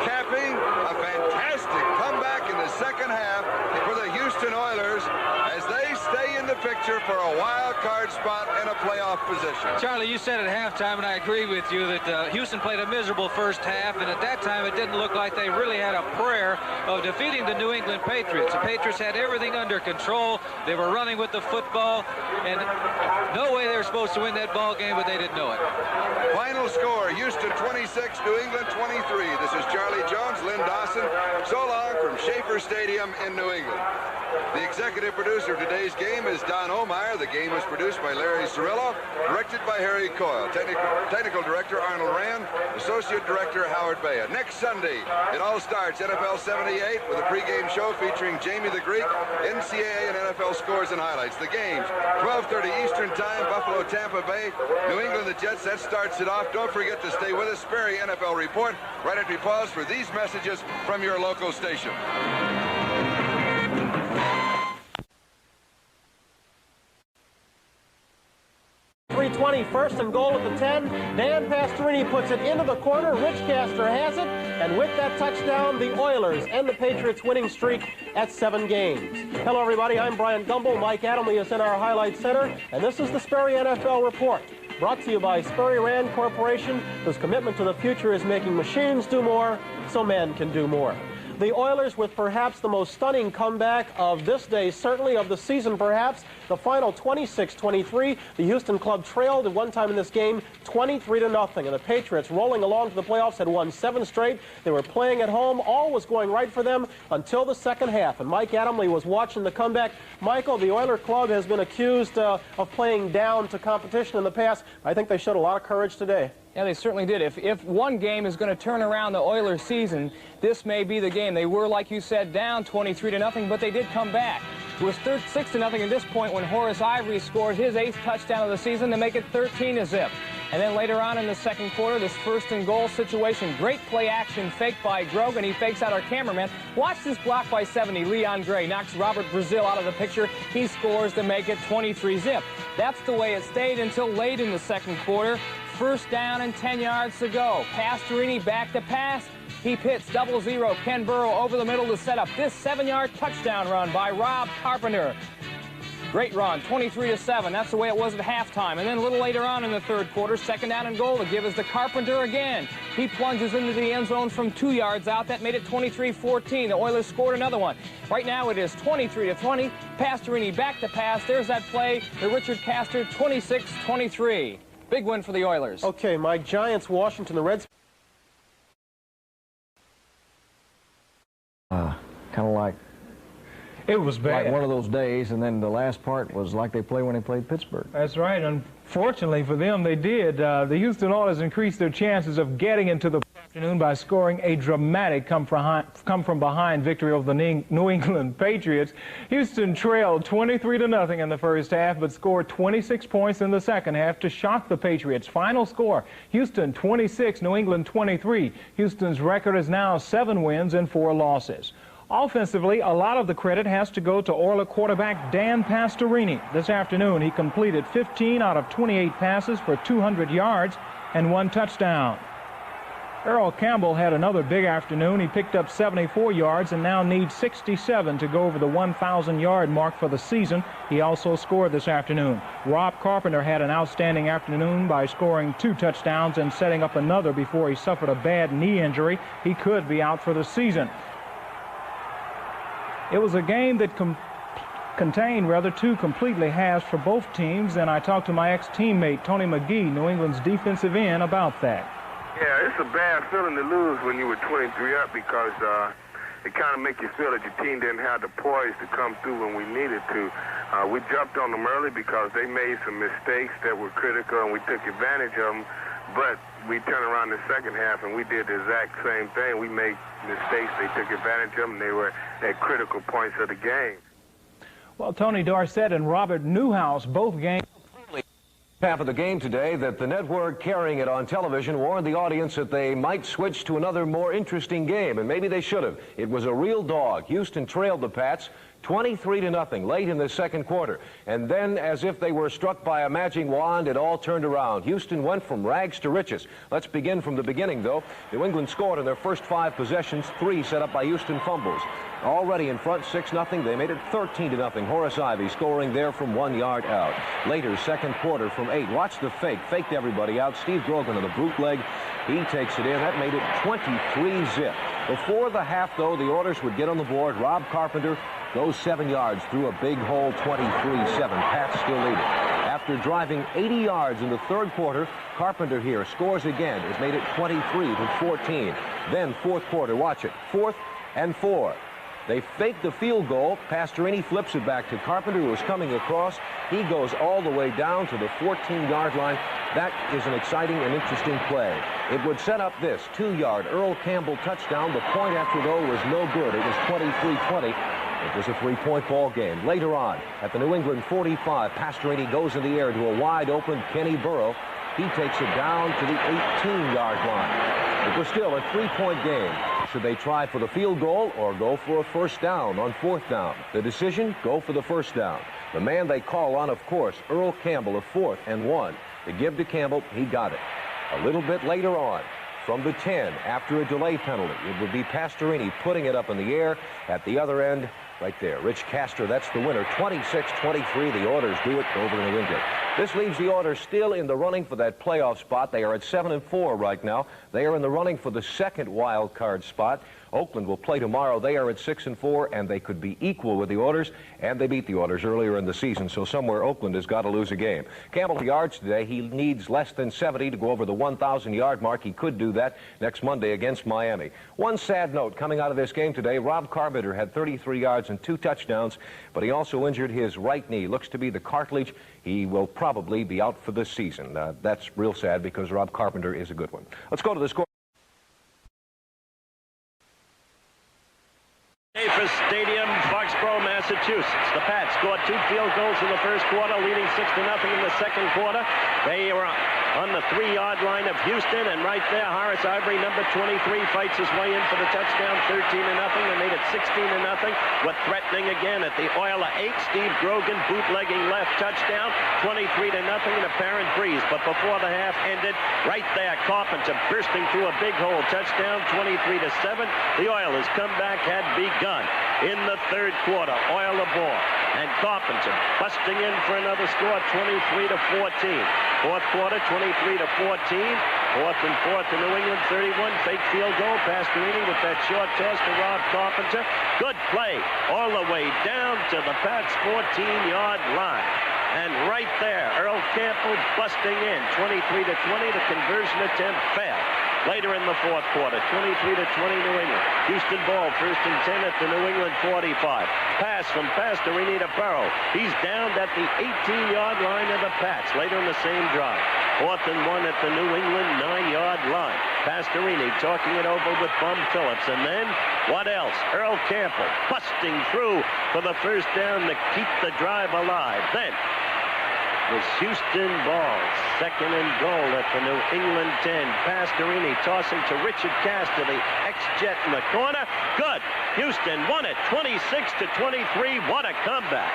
capping a fantastic comeback in the second half for the Houston Oilers as they stay in the picture for a wild card spot in a playoff position. Charlie, you said at halftime, and I agree with you, that Houston played a miserable first half, and at that time it didn't look like they really had a prayer of defeating the New England Patriots. The Patriots had everything under control. They were running with the football, and no way they were supposed to win that ball game, but they didn't know it. Final score, Houston 26, New England 23. This is Charlie Jones, Lynn Dawson. So long from Schaefer Stadium in New England. The executive producer of today's game is Don Omeyer. The game was produced by Larry Cirillo, directed by Harry Coyle, technical director Arnold Rand, associate director Howard Baya. Next Sunday, it all starts NFL 78 with a pregame show featuring Jamie the Greek, NCAA and NFL scores and highlights. The games, 12:30 Eastern Time, Buffalo, Tampa Bay, New England, the Jets. That starts it off. Don't forget to stay with us. Sperry NFL Report right after we pause for these messages from your local station. 3:20, first and goal at the 10. Dan Pastorini puts it into the corner. Rich Caster has it, and with that touchdown, the Oilers end the Patriots' winning streak at 7 games. Hello, everybody. I'm Brian Gumble. Mike Adamley is in our highlight center, and this is the Sperry NFL Report, brought to you by Sperry Rand Corporation, whose commitment to the future is making machines do more so men can do more. The Oilers with perhaps the most stunning comeback of this day, certainly of the season perhaps. The final 26-23. The Houston club trailed at one time in this game 23-0. And the Patriots, rolling along to the playoffs, had won 7 straight. They were playing at home. All was going right for them until the second half. And Mike Adamley was watching the comeback. Michael, the Oiler club has been accused of playing down to competition in the past. I think they showed a lot of courage today. Yeah, they certainly did. If one game is going to turn around the Oilers' season, this may be the game. They were, like you said, down 23-0, but they did come back. It was 6-0 at this point when Horace Ivory scored his 8th touchdown of the season to make it 13-0. And then later on in the second quarter, this first and goal situation, great play action faked by Grogan. He fakes out our cameraman. Watch this block by 70. Leon Gray knocks Robert Brazil out of the picture. He scores to make it 23-0. That's the way it stayed until late in the second quarter. First down and 10 yards to go. Pastorini back to pass. He pits 0-0. Ken Burrow over the middle to set up this 7-yard touchdown run by Rob Carpenter. Great run, 23-7. That's the way it was at halftime. And then a little later on in the third quarter, second down and goal to give us to Carpenter again. He plunges into the end zone from 2 yards out. That made it 23-14. The Oilers scored another one. Right now it is 23-20. Pastorini back to pass. There's that play to Richard Caster, 26-23. Big win for the Oilers. Okay, Mike, Giants, Washington, the Reds. Kind of like it was bad. Like one of those days, and then the last part was like they play when they played Pittsburgh. That's right. Unfortunately for them, they did. The Houston Oilers increased their chances of getting into the afternoon by scoring a dramatic come-from-behind victory over the New England Patriots. Houston trailed 23-0 in the first half, but scored 26 points in the second half to shock the Patriots. Final score, Houston 26, New England 23. Houston's record is now 7 wins and 4 losses. Offensively, a lot of the credit has to go to Oiler quarterback Dan Pastorini. This afternoon, he completed 15 out of 28 passes for 200 yards and 1 touchdown. Earl Campbell had another big afternoon. He picked up 74 yards and now needs 67 to go over the 1,000-yard mark for the season. He also scored this afternoon. Rob Carpenter had an outstanding afternoon by scoring 2 touchdowns and setting up another before he suffered a bad knee injury. He could be out for the season. It was a game that contained 2 completely halves for both teams, and I talked to my ex-teammate Tony McGee, New England's defensive end, about that. Yeah, it's a bad feeling to lose when you were 23 up because it kind of makes you feel that your team didn't have the poise to come through when we needed to. We jumped on them early because they made some mistakes that were critical, and we took advantage of them. But we turned around the second half, and we did the exact same thing. We made mistakes. They took advantage of them. And they were at critical points of the game. Well, Tony Dorsett and Robert Newhouse both games. Half of the game today that the network carrying it on television warned the audience that they might switch to another more interesting game, and maybe they should have. It was a real dog. Houston trailed the Pats 23-0 late in the second quarter. And then, as if they were struck by a magic wand, it all turned around. Houston went from rags to riches. Let's begin from the beginning, though. New England scored in their first 5 possessions, 3 set up by Houston fumbles. Already in front 6-0, they made it 13-0. Horace Ivy scoring there from 1 yard out. Later, second quarter from 8. Watch the fake. Faked everybody out. Steve Grogan on the bootleg. He takes it in. That made it 23-0. Before the half, though, the Oilers would get on the board. Rob Carpenter goes 7 yards through a big hole, 23-7. Pats still lead it. After driving 80 yards in the third quarter, Carpenter here scores again. Has made it 23-14. Then fourth quarter, watch it, 4th and 4. They fake the field goal. Pastorini flips it back to Carpenter, who is coming across. He goes all the way down to the 14-yard line. That is an exciting and interesting play. It would set up this 2-yard Earl Campbell touchdown. The point after goal was no good. It was 23-20. It was a 3-point ball game. Later on, at the New England 45, Pastorini goes in the air to a wide-open Kenny Burrow. He takes it down to the 18-yard line. It was still a 3-point game. Should they try for the field goal or go for a first down on 4th down? The decision, go for the first down. The man they call on, of course, Earl Campbell, of 4th and 1. To give to Campbell, he got it. A little bit later on, from the 10, after a delay penalty, it would be Pastorini putting it up in the air at the other end. Right there, Rich Castor, that's the winner. 26-23, the Oilers do it over New England. This leaves the Oilers still in the running for that playoff spot. They are at 7-4 right now. They are in the running for the second wild card spot. Oakland will play tomorrow. They are at 6-4, and they could be equal with the Oilers, and they beat the Oilers earlier in the season, so somewhere Oakland has got to lose a game. Campbell yards today. He needs less than 70 to go over the 1,000-yard mark. He could do that next Monday against Miami. One sad note coming out of this game today, Rob Carpenter had 33 yards and 2 touchdowns, but he also injured his right knee. Looks to be the cartilage. He will probably be out for this season. That's real sad because Rob Carpenter is a good one. Let's go to the score. Davis Stadium, Foxborough, Massachusetts. The Pats scored 2 field goals in the first quarter, leading 6-0 in the second quarter. They were on the 3-yard line of Houston, and right there, Horace Ivory, number 23, fights his way in for the touchdown, 13-0. They made it 16-0. With threatening again at the Oiler 8, Steve Grogan bootlegging left, touchdown, 23-0, an apparent breeze. But before the half ended, right there, Carpenter bursting through a big hole, touchdown, 23-7. The Oilers' comeback had begun. In the third quarter, Oiler ball, and Carpenter busting in for another score, 23-14. Fourth quarter, 23-14. 4th and 4 to New England, 31. Fake field goal. Pastorini with that short toss to Rob Carpenter. Good play all the way down to the Pats' 14-yard line. And right there, Earl Campbell busting in, 23-20. The conversion attempt failed. Later in the fourth quarter, 23-20 New England. Houston ball, 1st and 10 at the New England 45. Pass from Pastorini to Burrow. He's down at the 18-yard line of the Pats. Later in the same drive. 4th and 1 at the New England 9-yard line. Pastorini talking it over with Bum Phillips. And then, what else? Earl Campbell busting through for the first down to keep the drive alive. Then, was Houston ball, 2nd and goal at the New England 10. Pastorini tossing to Richard Castor, the ex-Jet in the corner. Good. Houston won it, 26-23. What a comeback.